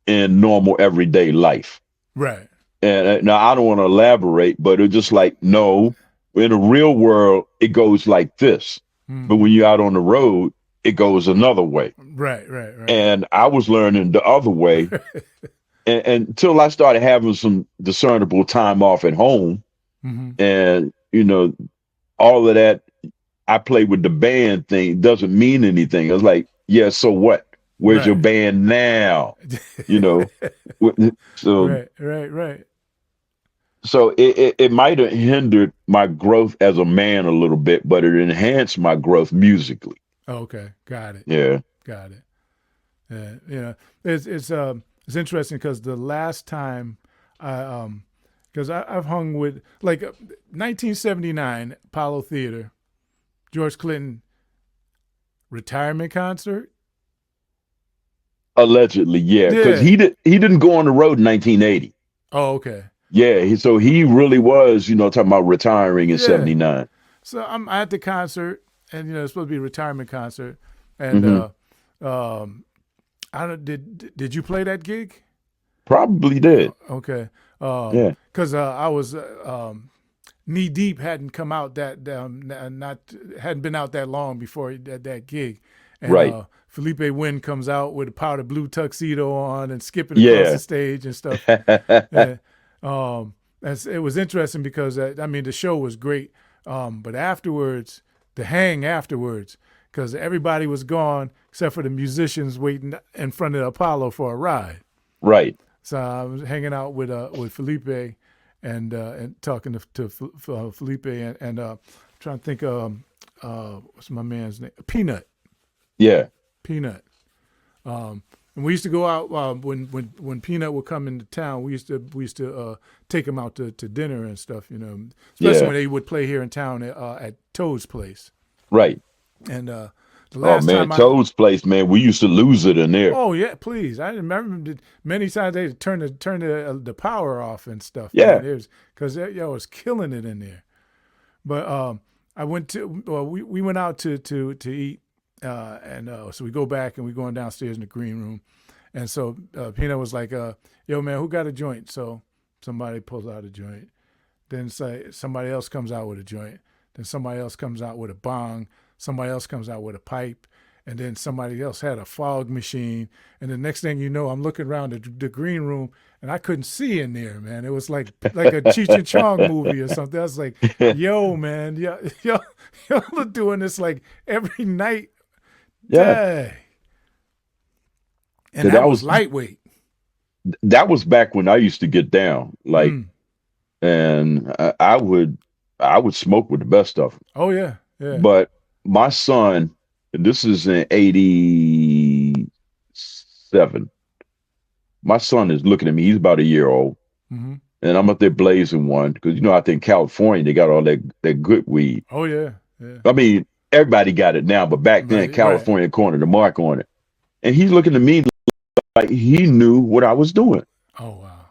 in normal everyday life. right. And now I don't want to elaborate, but it's just like, no, in the real world, it goes like this. But when Mm-hmm. you're out on the road, it goes another way. Right, right, right. And I was learning the other way and until I started having some discernible time off at home. Mm-hmm. And, all of that, I play with the band thing doesn't mean anything. I was like, yeah, so what? Where's your Right. band now? You know, so Right, right, right. it might have hindered my growth as a man a little bit, but it enhanced my growth musically. Okay, got it, Yeah. got it. Yeah, it's interesting because the last time I because I've hung with like 1979 Apollo Theater, George Clinton retirement concert. Allegedly, yeah, because Yeah. he didn't go on the road in 1980. Oh, okay. Yeah, so he really was, talking about retiring in Yeah. 79. So I'm at the concert, and it's supposed to be a retirement concert, and Hmm. um, I don't did you play that gig? Probably did. Okay, Yeah. because I was knee deep hadn't come out that not hadn't been out that long before that gig, and Right. Felipe Wynn comes out with a powder blue tuxedo on and skipping across Yeah. the stage and stuff. Yeah. It was interesting because the show was great, but afterwards, the hang afterwards, because everybody was gone except for the musicians waiting in front of the Apollo for a ride. Right. So I was hanging out with Felipe and talking to Felipe and trying to think what's my man's name? Peanut. Yeah. Peanut. And we used to go out when Peanut would come into town. We used to take him out to dinner and stuff, especially when they would play here in town at Toad's place. Right. And the last time Toad's place, man, we used to lose it in there. Oh yeah, please! I remember many times they turn the power off and stuff. Yeah, because it was killing it in there. But I went to we went out to eat, and so we go back and we're going downstairs in the green room, and so Peanut was like, "Yo man, who got a joint?" So somebody pulls out a joint, then somebody else comes out with a joint, then somebody else comes out with a bong, somebody else comes out with a pipe. And then somebody else had a fog machine. And the next thing you know, I'm looking around the green room, and I couldn't see in there, man. It was like a Cheech and Chong movie or something. I was like, yo, man, y'all are doing this like every night. Yeah. Dang. And that was lightweight. That was back when I used to get down, and I would smoke with the best of them. Oh, yeah. Yeah. But my son, this is in 87. My son is looking at me. He's about a year old. Mm-hmm. And I'm up there blazing one because, I think California, they got all that good weed. Oh, yeah. Yeah. I mean, everybody got it now, but back then, California cornered the mark on it. And he's looking at me like he knew what I was doing. Oh, wow.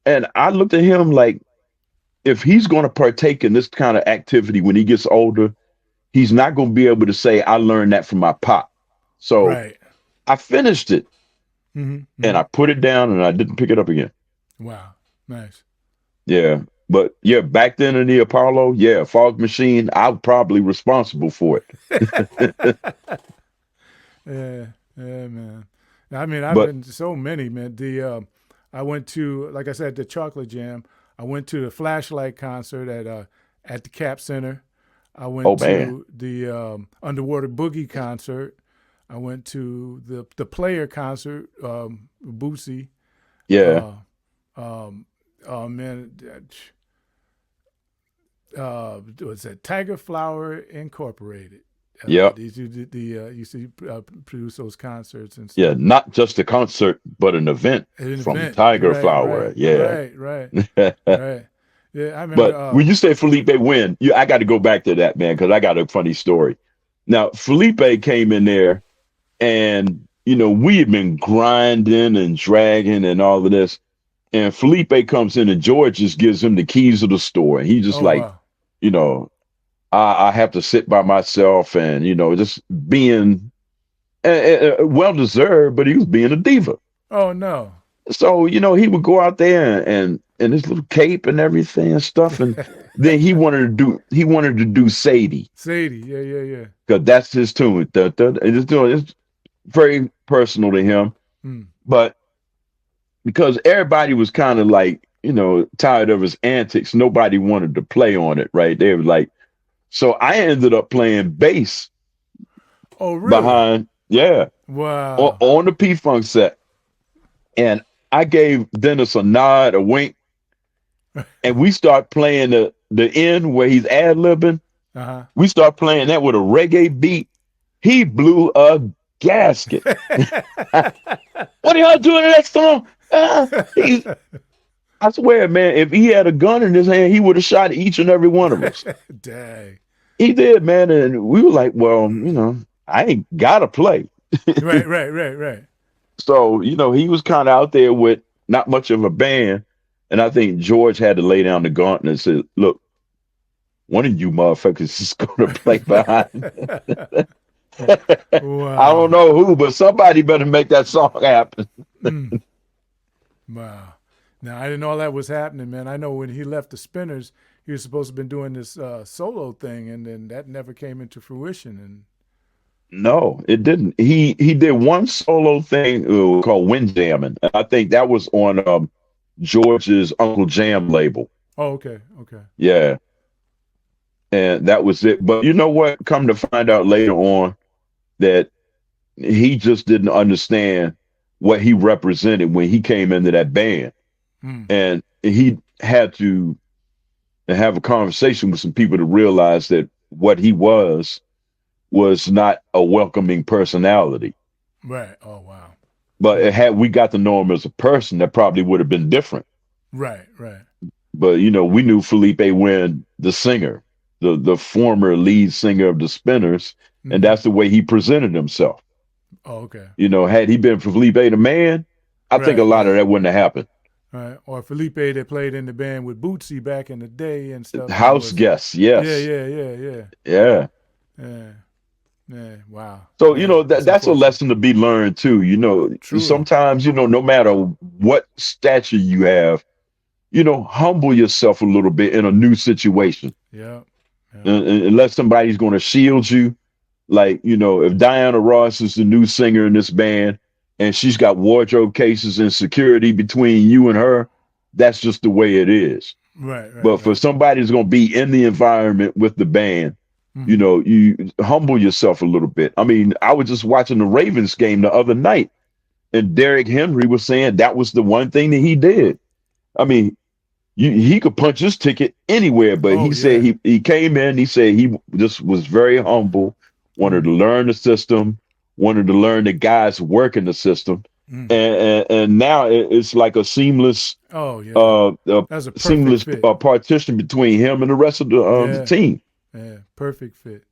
And I looked at him like, if he's going to partake in this kind of activity when he gets older, he's not going to be able to say, I learned that from my pop. So I finished it and I put it down and I didn't pick it up again. Wow. Nice. Yeah. But yeah, back then in the Apollo, fog machine, I was probably responsible for it. Yeah, man. I mean, I've been to so many, man. I went to, like I said, the Chocolate Jam. I went to the Flashlight concert at the Cap Center. I went to the Underwater Boogie concert. I went to the Player concert, Boosie. Yeah. Oh man, what's that? Tiger Flower Incorporated. These used to produce those concerts and stuff. Yeah, not just a concert, but an event from Tiger Flower. Right. Right. Yeah, I remember. But when you say Felipe Wynn, I got to go back to that, man, because I got a funny story. Now, Felipe came in there, and we had been grinding and dragging and all of this, and Felipe comes in, and George just gives him the keys of the store, and he just wow. I have to sit by myself, and just being well deserved, but he was being a diva. Oh no! So he would go out there and his little cape and everything and stuff, and then he wanted to do Sadie. Sadie, yeah. Because that's his tune. It's very personal to him, but because everybody was kind of like tired of his antics, nobody wanted to play on it, right? They were like, so I ended up playing bass. Oh, really? Behind, wow, on the P-Funk set, and I gave Dennis a nod, a wink, and we start playing the end where he's ad-libbing. Uh-huh. We start playing that with a reggae beat. He blew a gasket. What are y'all doing in that song? I swear, man, if he had a gun in his hand, he would have shot each and every one of us. Dang. He did, man, and we were like, well, I ain't gotta play. Right. So, he was kind of out there with not much of a band. And I think George had to lay down the gauntlet and say, look, one of you motherfuckers is going to play behind. Wow. I don't know who, but somebody better make that song happen. Wow. Now, I didn't know all that was happening, man. I know when he left the Spinners, he was supposed to have been doing this solo thing, and then that never came into fruition. And No, it didn't. He did one solo thing called Windjamming. I think that was on George's Uncle Jam label. Oh, okay, okay. Yeah, and that was it. But you know what? Come to find out later on that he just didn't understand what he represented when he came into that band, Mm, and he had to have a conversation with some people to realize that what he was not a welcoming personality. right. Oh, wow. But Mm, had we got to know him as a person, that probably would have been different. right, right. But we knew Felipe Wynn, the singer, the former lead singer of the Spinners, and Mm-hmm. that's the way he presented himself. Oh, okay. Had he been Felipe the Man, I think a Right, lot of right. that wouldn't have happened. Right. Or Felipe that played in the band with Bootsy back in the day and stuff, and House was guests, yeah, yes, yeah, yeah, yeah, yeah. yeah, yeah. Wow. So Yeah, that's that's a unfortunate. lesson to be learned too. Truly. Sometimes no matter what stature you have, humble yourself a little bit in a new situation, Yeah, yeah. unless somebody's going to shield you. Like, if Diana Ross is the new singer in this band and she's got wardrobe cases and security between you and her, that's just the way it is. Right, right, But for right. somebody who's going to be in the environment with the band, Mm-hmm. you humble yourself a little bit. I mean, I was just watching the Ravens game the other night, and Derrick Henry was saying that was the one thing that he did. I mean, he could punch his ticket anywhere, but Oh he said yeah. he came in. He said he just was very humble, wanted to Mm-hmm. learn the system, wanted to learn the guys working the system, Mm. and now it's like Oh yeah. a That's a perfect seamless fit. partition between him and the rest of the Yeah, team. yeah. Perfect fit.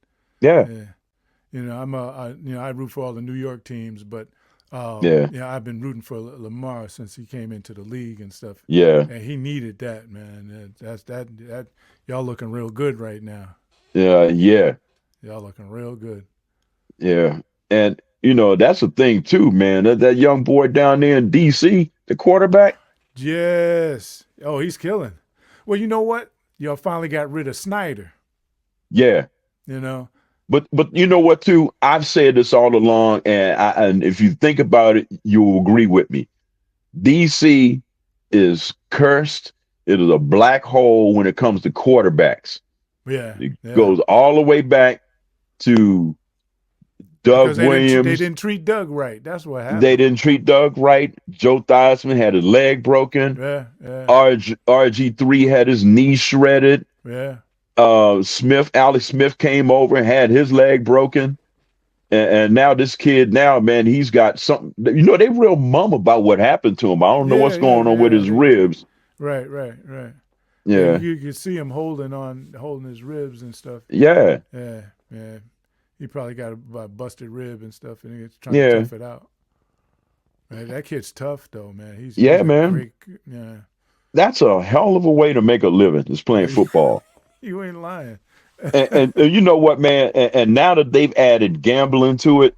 Yeah, Yeah. I root for all the New York teams, but yeah, I've been rooting for Lamar since he came into the league and stuff, yeah, and he needed that, man. That y'all looking real good right now. yeah, Y'all looking real good. yeah. And that's the thing too, man. That young boy down there in DC, the quarterback. Yes. Oh, he's killing. Well, you know what? Y'all finally got rid of Snyder. Yeah. You know. But you know what too? I've said this all along, and if you think about it, you will agree with me. DC is cursed. It is a black hole when it comes to quarterbacks. Yeah. It Yeah. goes all the way back to Doug Because they Williams. didn't treat Doug right. That's what They happened. didn't treat Doug right. Joe Theismann had his leg broken. Yeah. Yeah. RG3 had his knee shredded. Yeah. Alex Smith came over and had his leg broken. And now this kid, now man, he's got something. They real mum about what happened to him. I don't know Yeah. what's Yeah. going on with Yeah. his ribs. Right. Right. Right. Yeah. Yeah, You could see him holding his ribs and stuff. yeah, Yeah. Yeah. He probably got a busted rib and stuff, and he's trying to yeah, tough it out. Man, that kid's tough though, man. He's yeah, a man. great. Yeah. That's a hell of a way to make a living, is playing Yeah. football. You ain't lying. And you know what, man? And now that they've added gambling to it,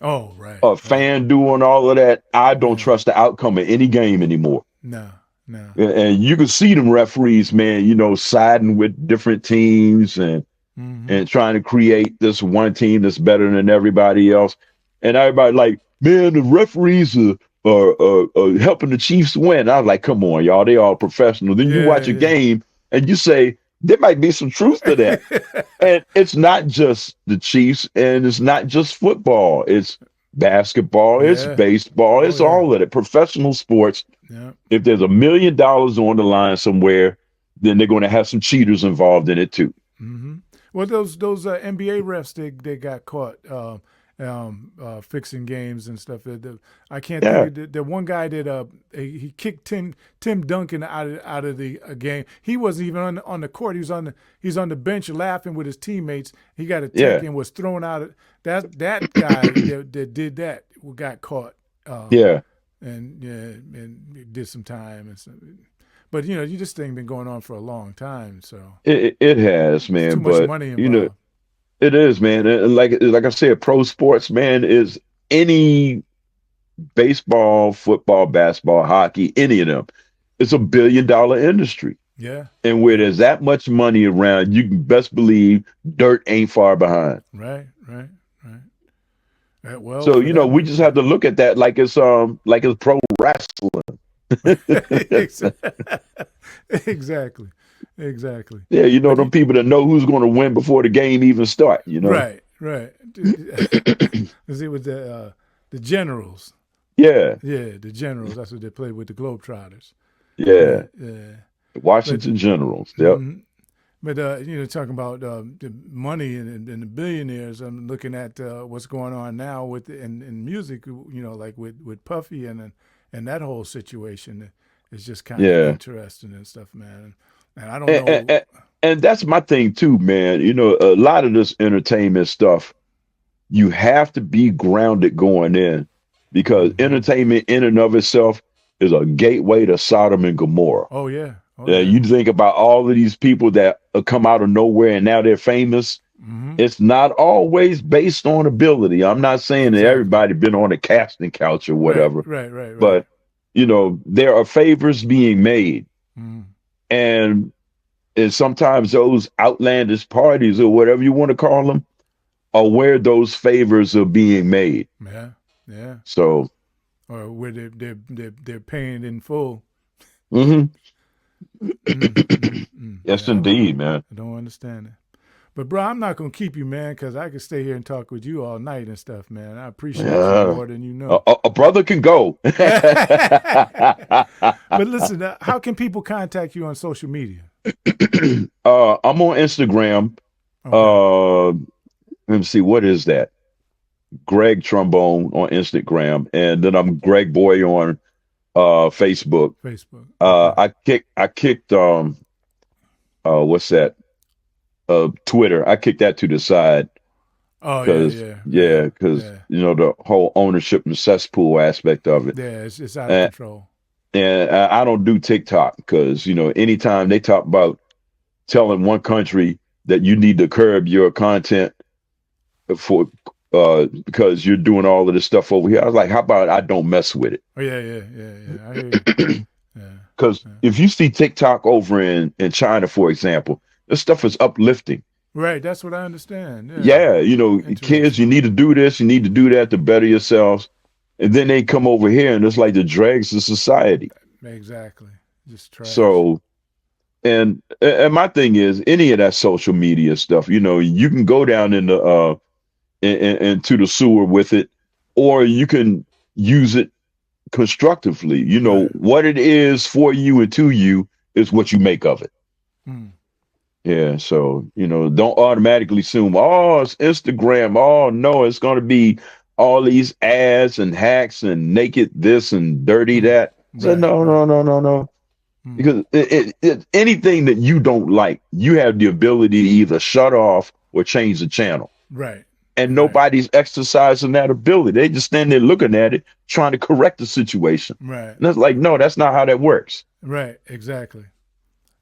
Oh, right, right. fan doing all of that, I don't Yeah. trust the outcome of any game anymore. No, no. And you can see them referees, man, siding with different teams Mm-hmm. and trying to create this one team that's better than everybody else. And everybody like, man, the referees are helping the Chiefs win. I was like, come on, y'all, they all professional. Then you watch a Yeah, game and you say, there might be some truth to that. yeah. And it's not just the Chiefs and it's not just football. It's basketball, it's Yeah. baseball, Oh, it's yeah. all of it. Professional sports. Yeah. If there's $1 million on the line somewhere, then they're going to have some cheaters involved in it too. Mm-hmm. Well, those NBA refs they got caught fixing games and stuff. I can't think Yeah, of the one guy that he kicked Tim Duncan out of the game. He wasn't even on the court. He's on the bench laughing with his teammates. He got a tech yeah, and was thrown out. That guy that did that got caught. yeah. And yeah, and did some time and stuff. But this thing been going on for a long time, so It has, it's too man. much But money involved. it is, man. And like I said, pro sports, man, is any baseball, football, basketball, hockey, any of them. It's $1 billion industry. Yeah, And where there's that much money around, you can best believe dirt ain't far behind. right, right, right. Well, So, for them, we just have to look at that like it's pro wrestling. exactly, exactly. Yeah, But them people that know who's going to win before the game even start. right, right. Is it with the generals? Yeah, Yeah, the generals. That's what they played with the Globetrotters. yeah. Yeah, yeah. But Washington Generals. Yep. mhm. But talking about the money and the billionaires, I'm looking at what's going on now with in music. Like with Puffy and that whole situation is just kind of Yeah. interesting and stuff, man. And I don't And, and, know. and and that's my thing too, man. A lot of this entertainment stuff, you have to be grounded going in because Hmm. entertainment in and of itself is a gateway to Sodom and Gomorrah. Oh yeah, oh Yeah, yeah. you think about all of these people that come out of nowhere and now they're famous. Hmm. It's not always based on ability. I'm not saying that Exactly. everybody been on a casting couch or Right, whatever, right, right, right. but there are favors being made, Hmm. and sometimes those outlandish parties or whatever you want to call them are where those favors are being made. Yeah, yeah. So, Or where they're paying in full. mhm. Yes, Yeah, indeed, man. I don't understand it. But bro, I'm not gonna keep you, man, because I could stay here and talk with you all night and stuff, man. I appreciate you Yeah. more than you A, know. a, a brother can go. But listen, how can people contact you on social media? I'm on Instagram. Okay, Uh, let me see, what is that? Greg Trombone on Instagram, and then I'm Greg Boy on Facebook. Facebook. Okay. I kicked what's that? Twitter. I kicked that to the side Oh yeah, because yeah, yeah, yeah, because yeah, the whole ownership and cesspool aspect of it. yeah. It's out of And, control. and I don't do TikTok because anytime they talk about telling one country that you need to curb your content for because you're doing all of this stuff over here, I was like, how about I don't mess with it? Oh yeah, yeah, yeah, yeah. I hear you. Yeah, Because yeah. if you see TikTok over in China, for example, this stuff is uplifting. Right. That's what I understand. Yeah. Yeah, kids, Interesting. you need to do this, you need to do that to better yourselves. And then they come over here and it's like the dregs of society. Exactly. Just trash. So, and my thing is, any of that social media stuff, you can go down into the sewer with it, or you can use it constructively. Right. What it is for you and to you is what you make of it. Mm. Yeah, so don't automatically assume, oh, it's Instagram. Oh no, it's going to be all these ads and hacks and naked this and dirty Mm. that. So Right. no, Right. no, no, no, no. Mm. Because anything that you don't like, you have the ability to either shut off or change the channel. Right. And Right. nobody's exercising that ability. They just stand there looking at it, trying to correct the situation. Right. And it's like, no, that's not how that works. Right. Exactly.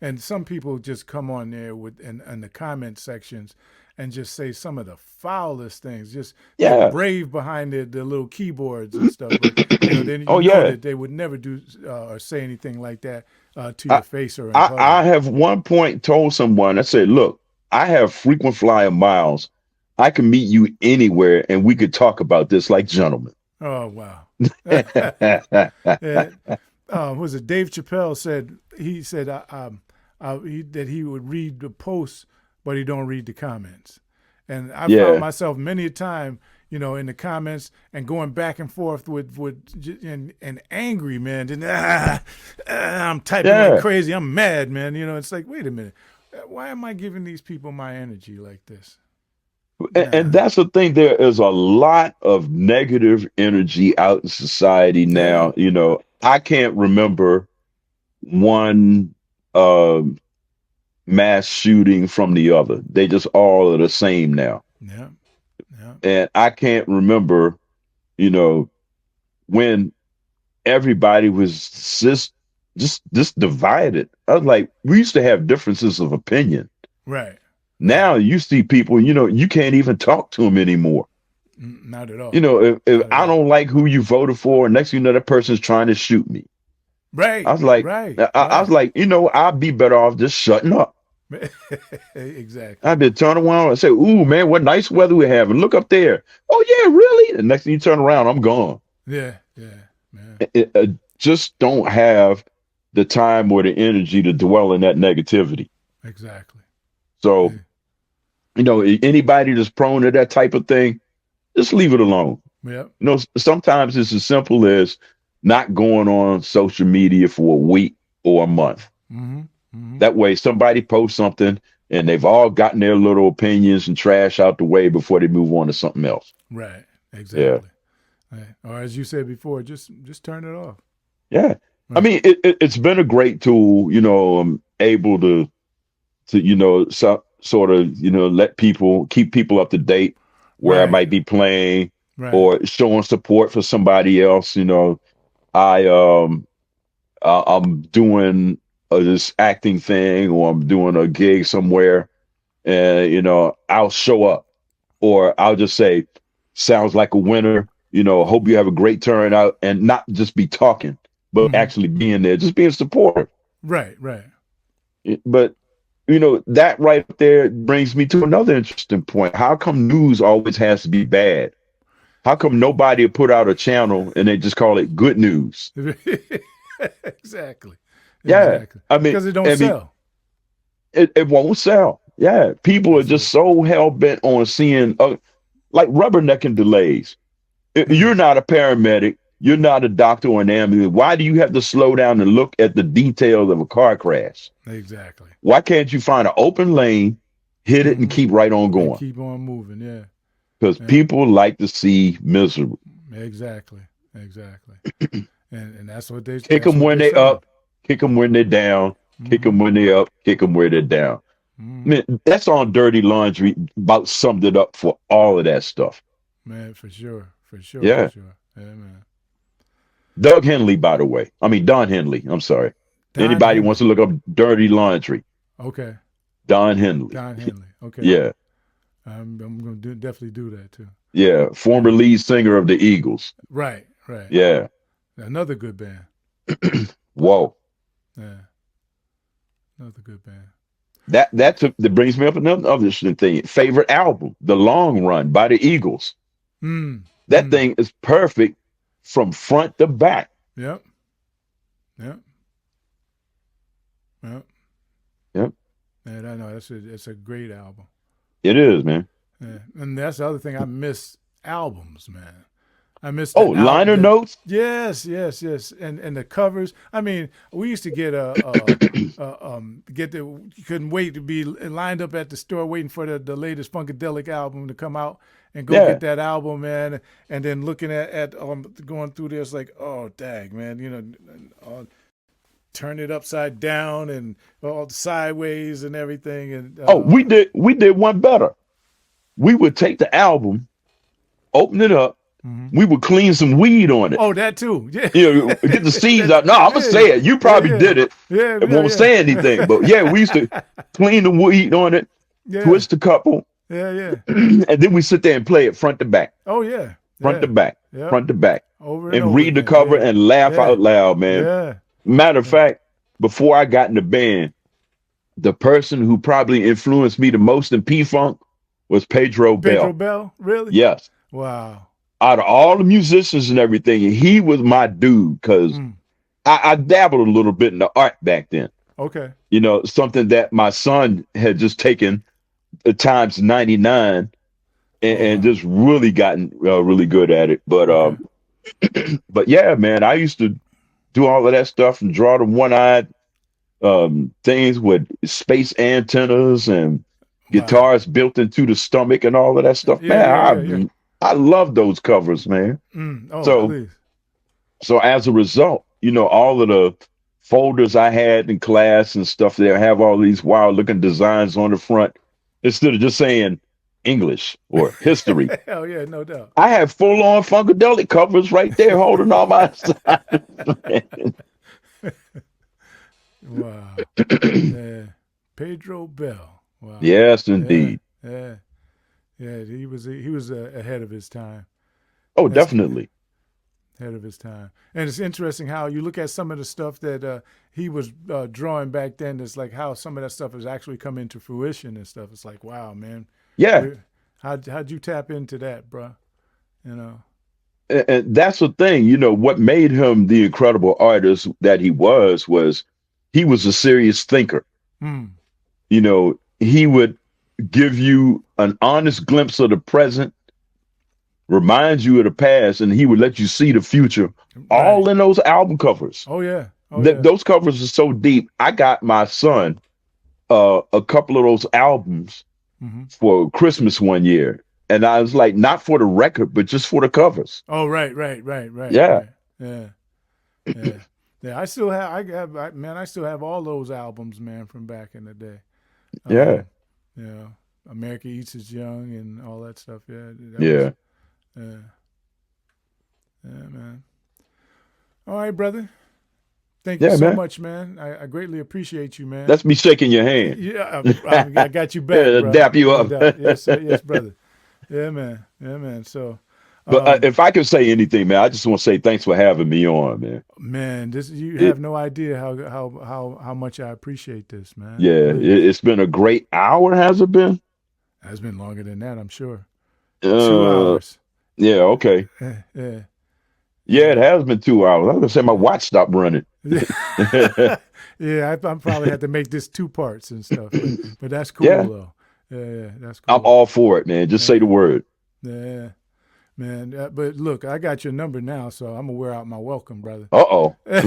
And some people just come on there with in the comment sections and just say some of the foulest things. Just they're Yeah. brave behind their little keyboards and stuff, but then Oh yeah. that they would never do or say anything like that to I, your face or in I public. have one point told someone, I said, look, I have frequent flyer miles. I can meet you anywhere and we could talk about this like gentlemen. Oh wow. And, was it Dave Chappelle said he said that he would read the posts, but he don't read the comments. And I found Yeah. myself many a time, in the comments and going back and forth and angry, man. And I'm typing like Yeah. crazy. I'm mad, man. It's like, wait a minute, why am I giving these people my energy like this? And Nah. that's the thing. There is a lot of negative energy out in society Yeah. now. I can't remember one um mass shooting from the other. They just all are the same now. Yeah. Yeah. And I can't remember, you know, when everybody was just divided. I was like, we used to have differences of opinion. Right. Right. Now you see people, you can't even talk to them anymore. Not at all. If Not at I all. don't like who you voted for, next thing you know, that person's trying to shoot me. I Right. was like, Right. I was Right. like, I'd be better off just shutting up. Exactly. I've been turning around and say, "Ooh, man, what nice weather we're having. Look up there. Oh yeah, really?" And next thing you turn around, I'm gone. Yeah, yeah, man. Just don't have the time or the energy to dwell in that negativity. Exactly. So, Yeah. anybody that's prone to that type of thing, just leave it alone. Yep. Sometimes it's as simple as not going on social media for a week or a month. Mm-hmm. Mm-hmm. That way, somebody posts something and they've all gotten their little opinions and trash out the way before they move on to something else. Right. Yeah. Exactly. Right. Or as you said before, just turn it off. Yeah. I Right. mean, it's been a great tool. I'm able to sort of let people keep people up to date where I Right. might be playing Right. or showing support for somebody else. I I'm doing this acting thing or I'm doing a gig somewhere, and I'll show up or I'll just say, "Sounds like a winner." Hope you have a great turnout, and not just be talking, but Mm-hmm. actually being there, just being supportive. Right. Right. But that right there brings me to another interesting point. How come news always has to be bad? How come nobody put out a channel and they just call it good news? Exactly. Yeah, Exactly. I mean, Because it don't I mean, sell. it won't sell. Yeah, people are That's it. just so hell bent on seeing like rubbernecking delays. Mm. You're not a paramedic. You're not a doctor or an ambulance. Why do you have to slow down and look at the details of a car crash? Exactly. Why can't you find an open lane, hit it, and Mm-hmm. keep right on And going? keep on moving. Yeah. Because Yeah. people like to see miserable. Exactly. Exactly. And that's what they Kick that's them what when they're they selling. up, kick them when they're down, kick Mm-hmm. them when they're up, kick them where they're down. Mm-hmm. Man, that's on Dirty Laundry. About summed it up for all of that stuff. Man, for sure. For sure. For Yeah. sure. Yeah, man. Doug Henley, by the way. I mean, Don Henley. I'm sorry. Don Anybody wants Henley. to look up Dirty Laundry, Okay. Don Henley. Don Henley. Okay. Yeah. I'm gonna definitely do that too. Yeah. Former Yeah. lead singer of the Eagles. Right. Right. Yeah. Another good band. Whoa. Yeah. Another good band. That brings me up another interesting thing. Favorite album, The Long Run by the Eagles. Mm. That Mm. thing is perfect from front to back. Yep. Yep. Yep. Yep. And I know it's a great album. It is, man. Yeah. And that's the other thing. I miss albums, man. I miss Oh, liner notes. yes, yes, yes, and the covers. I mean, we used to get the you couldn't wait to be lined up at the store waiting for the latest Funkadelic album to come out and go Yeah. get that album, man. And then looking at going through this like, oh dang, man, turn it upside down and all sideways and everything, and Oh, we did one better. We would take the album, open it up, mm-hmm. we would clean some weed on it. Oh, that too, yeah, Get the seeds that, out. No, I'm gonna yeah, say it. You yeah, probably yeah, did it. yeah, It won't yeah, say anything, but yeah, we used to clean the weed on it, yeah, twist a couple, yeah, yeah. and then we sit there and play it front to back, Oh yeah, front to yeah, back, yep. front to back, Over and and over read the again. cover Yeah, and laugh yeah, out loud, man. yeah. Matter of fact, before I got in the band, the person who probably influenced me the most in P-Funk was Pedro Pedro Bell. Bell, really? Yes. Wow. Out of all the musicians and everything, he was my dude because Mm. I dabbled a little bit in the art back then. Okay. Something that my son had just taken times 99 Oh and wow. just really gotten really good at it. But Okay. but yeah, man, I used to do all of that stuff and draw the one-eyed things with space antennas and Wow. guitars built into the stomach and all of that stuff. Yeah, yeah, yeah, yeah. Man, I love those covers, man. Oh, So please. so as a result, all of the folders I had in class and stuff, they have all these wild looking designs on the front instead of just saying English or history. Hell yeah, no doubt. I have full on Funkadelic covers right there holding all my assignments. Wow. Yeah. Pedro Bell. Wow. Yes, Yeah. indeed. Yeah. Yeah. He was ahead of his time. Oh, That's definitely. Ahead of his time. And it's interesting how you look at some of the stuff that he was drawing back then. It's like how some of that stuff has actually come into fruition and stuff. It's like, wow, man. Yeah. How'd you tap into that, bro? You know? And that's the thing, what made him the incredible artist that was he was a serious thinker. Hmm. He would give you an honest glimpse of the present, remind you of the past, and he would let you see the future, all Right. in those album covers. Oh yeah. Oh yeah. Those covers are so deep. I got my son a couple of those albums for Christmas one year. And I was like, not for the record, but just for the covers. Oh, right. Yeah. Yeah. Yeah. Yeah. I still have all those albums, man, from back in the day. Yeah. Yeah. America Eats Its Young and all that stuff. Yeah. Yeah. Yeah, man. All right, brother. Thank you so much, man. I greatly appreciate you, man. That's me shaking your hand. Yeah, I got you back, bro. Dap you up. Yes, sir. Yes, brother. Yeah, man. So, but if I could say anything, man, I just want to say thanks for having me on, man. Man, you have no idea how much I appreciate this, man. Yeah, it's been a great hour, has it been? It's been longer than that, I'm sure. 2 hours. Yeah, okay. Yeah, it has been 2 hours. I was gonna say my watch stopped running. Yeah, I probably had to make this 2 parts and stuff, but that's cool though. Yeah, that's cool. I'm all for it, man. Just say the word. Yeah, man. But look, I got your number now, so I'm gonna wear out my welcome, brother. Uh-oh. Yeah,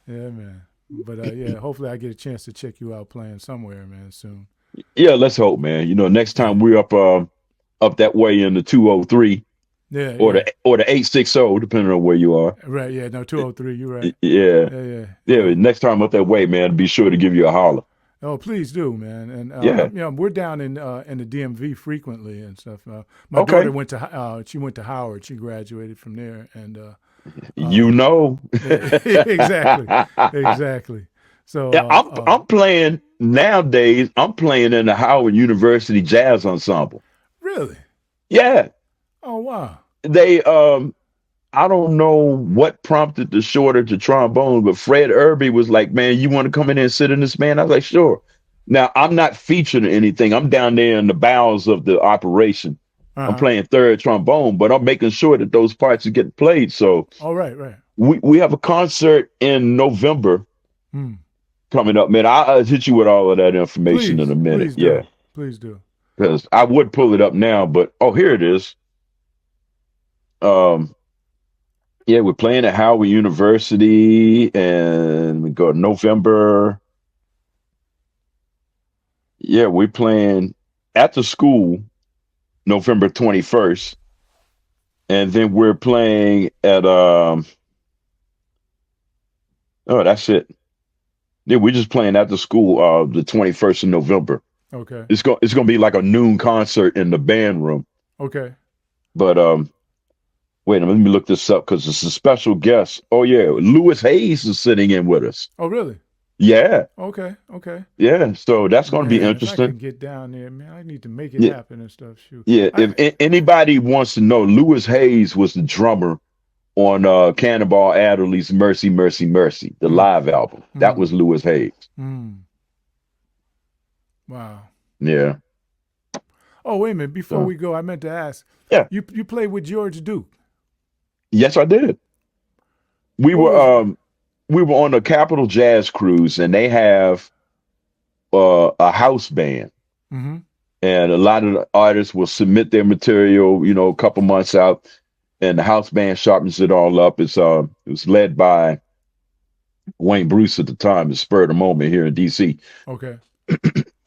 man. But yeah, hopefully I get a chance to check you out playing somewhere, man, soon. Yeah, let's hope, man. Next time we're up that way in the 203. Yeah, or the 860, depending on where you are. Right, yeah, no, 203. You're right. Yeah. Next time up that way, man, be sure to give you a holler. Oh, please do, man. And we're down in the DMV frequently and stuff. My daughter went to she went to Howard. She graduated from there, and exactly. So I'm playing nowadays. I'm playing in the Howard University Jazz Ensemble. Really? Yeah. Oh wow. They I don't know what prompted the shortage of trombone, but Fred Irby was like, man, you want to come in and sit in this, man? I was like, sure. Now, I'm not featuring anything. I'm down there in the bowels of the operation. I'm playing third trombone, but I'm making sure that those parts are getting played. So, right. We have a concert in November coming up, man. I'll hit you with all of that information in a minute. Please do. Because I would pull it up now, but here it is. We're playing at Howard University, and we go November. Yeah, we're playing at the school November 21st, and then we're playing at that's it. Yeah, we're just playing at the school the 21st of November. Okay. It's gonna be like a noon concert in the band room. Okay. But wait a minute, let me look this up because it's a special guest. Oh yeah, Lewis Hayes is sitting in with us. Oh really? Yeah. Okay. Yeah, so that's going to be interesting. If I can get down there, man, I need to make it happen and stuff. Shoot. Yeah, if anybody wants to know, Lewis Hayes was the drummer on Cannonball Adderley's Mercy, Mercy, Mercy, the live album. That was Lewis Hayes. Wow. Yeah. Oh, wait a minute. Before we go, I meant to ask. Yeah. You played with George Duke? Yes, I did. We were on a Capitol Jazz cruise, and they have a house band. And a lot of the artists will submit their material, a couple months out, and the house band sharpens it all up. It was led by Wayne Bruce at the time, the spur of the moment here in DC. Okay.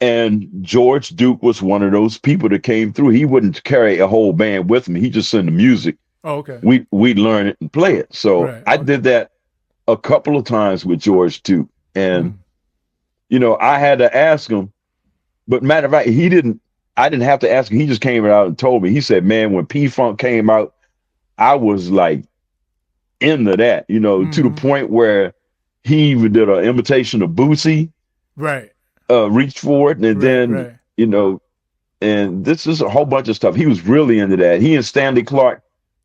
And George Duke was one of those people that came through. He wouldn't carry a whole band with him. He just sent the music. Oh, okay. We'd learn it and play it. So I did that a couple of times with George Duke. And, I had to ask him, but matter of fact, I didn't have to ask him. He just came out and told me. He said, man, when P-Funk came out, I was like into that, to the point where he even did an imitation of Bootsy. Right. Reached for it. And then, and this is a whole bunch of stuff. He was really into that. He and Stanley Clarke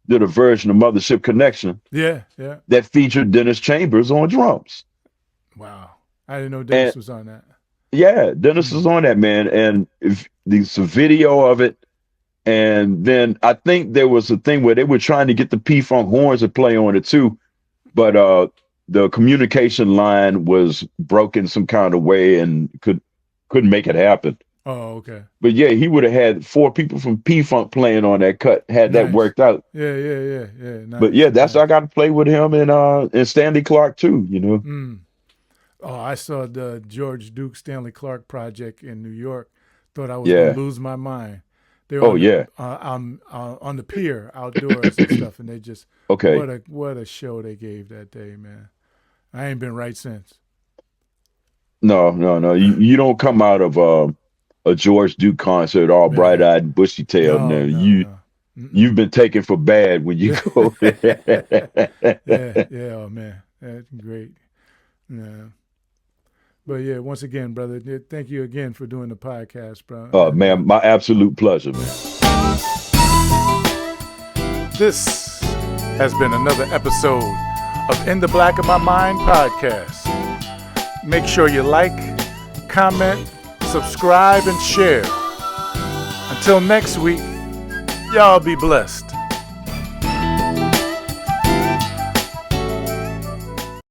did a version of Mothership Connection. Yeah. That featured Dennis Chambers on drums. Wow. I didn't know Dennis was on that. Yeah, Dennis was on that, man. And there's a video of it. And then I think there was a thing where they were trying to get the P-Funk horns to play on it too. But the communication line was broken some kind of way and couldn't make it happen. Oh, okay. But yeah, he would have had 4 people from P-Funk playing on that cut had that worked out. Yeah. Nice. But yeah, I got to play with him and Stanley Clarke too, you know. Oh, I saw the George Duke Stanley Clarke project in New York. Thought I was gonna lose my mind. They were on the pier outdoors and stuff, and they just what a show they gave that day, man. I ain't been right since. No. You don't come out of a George Duke concert all bright-eyed and bushy-tailed. No. You've been taken for bad when you go there. Yeah, oh man, that's great. Yeah. But yeah, once again, brother, thank you again for doing the podcast, bro. Man, my absolute pleasure, man. This has been another episode of In the Black of My Mind podcast. Make sure you like, comment, subscribe, and share. Until next week, y'all be blessed.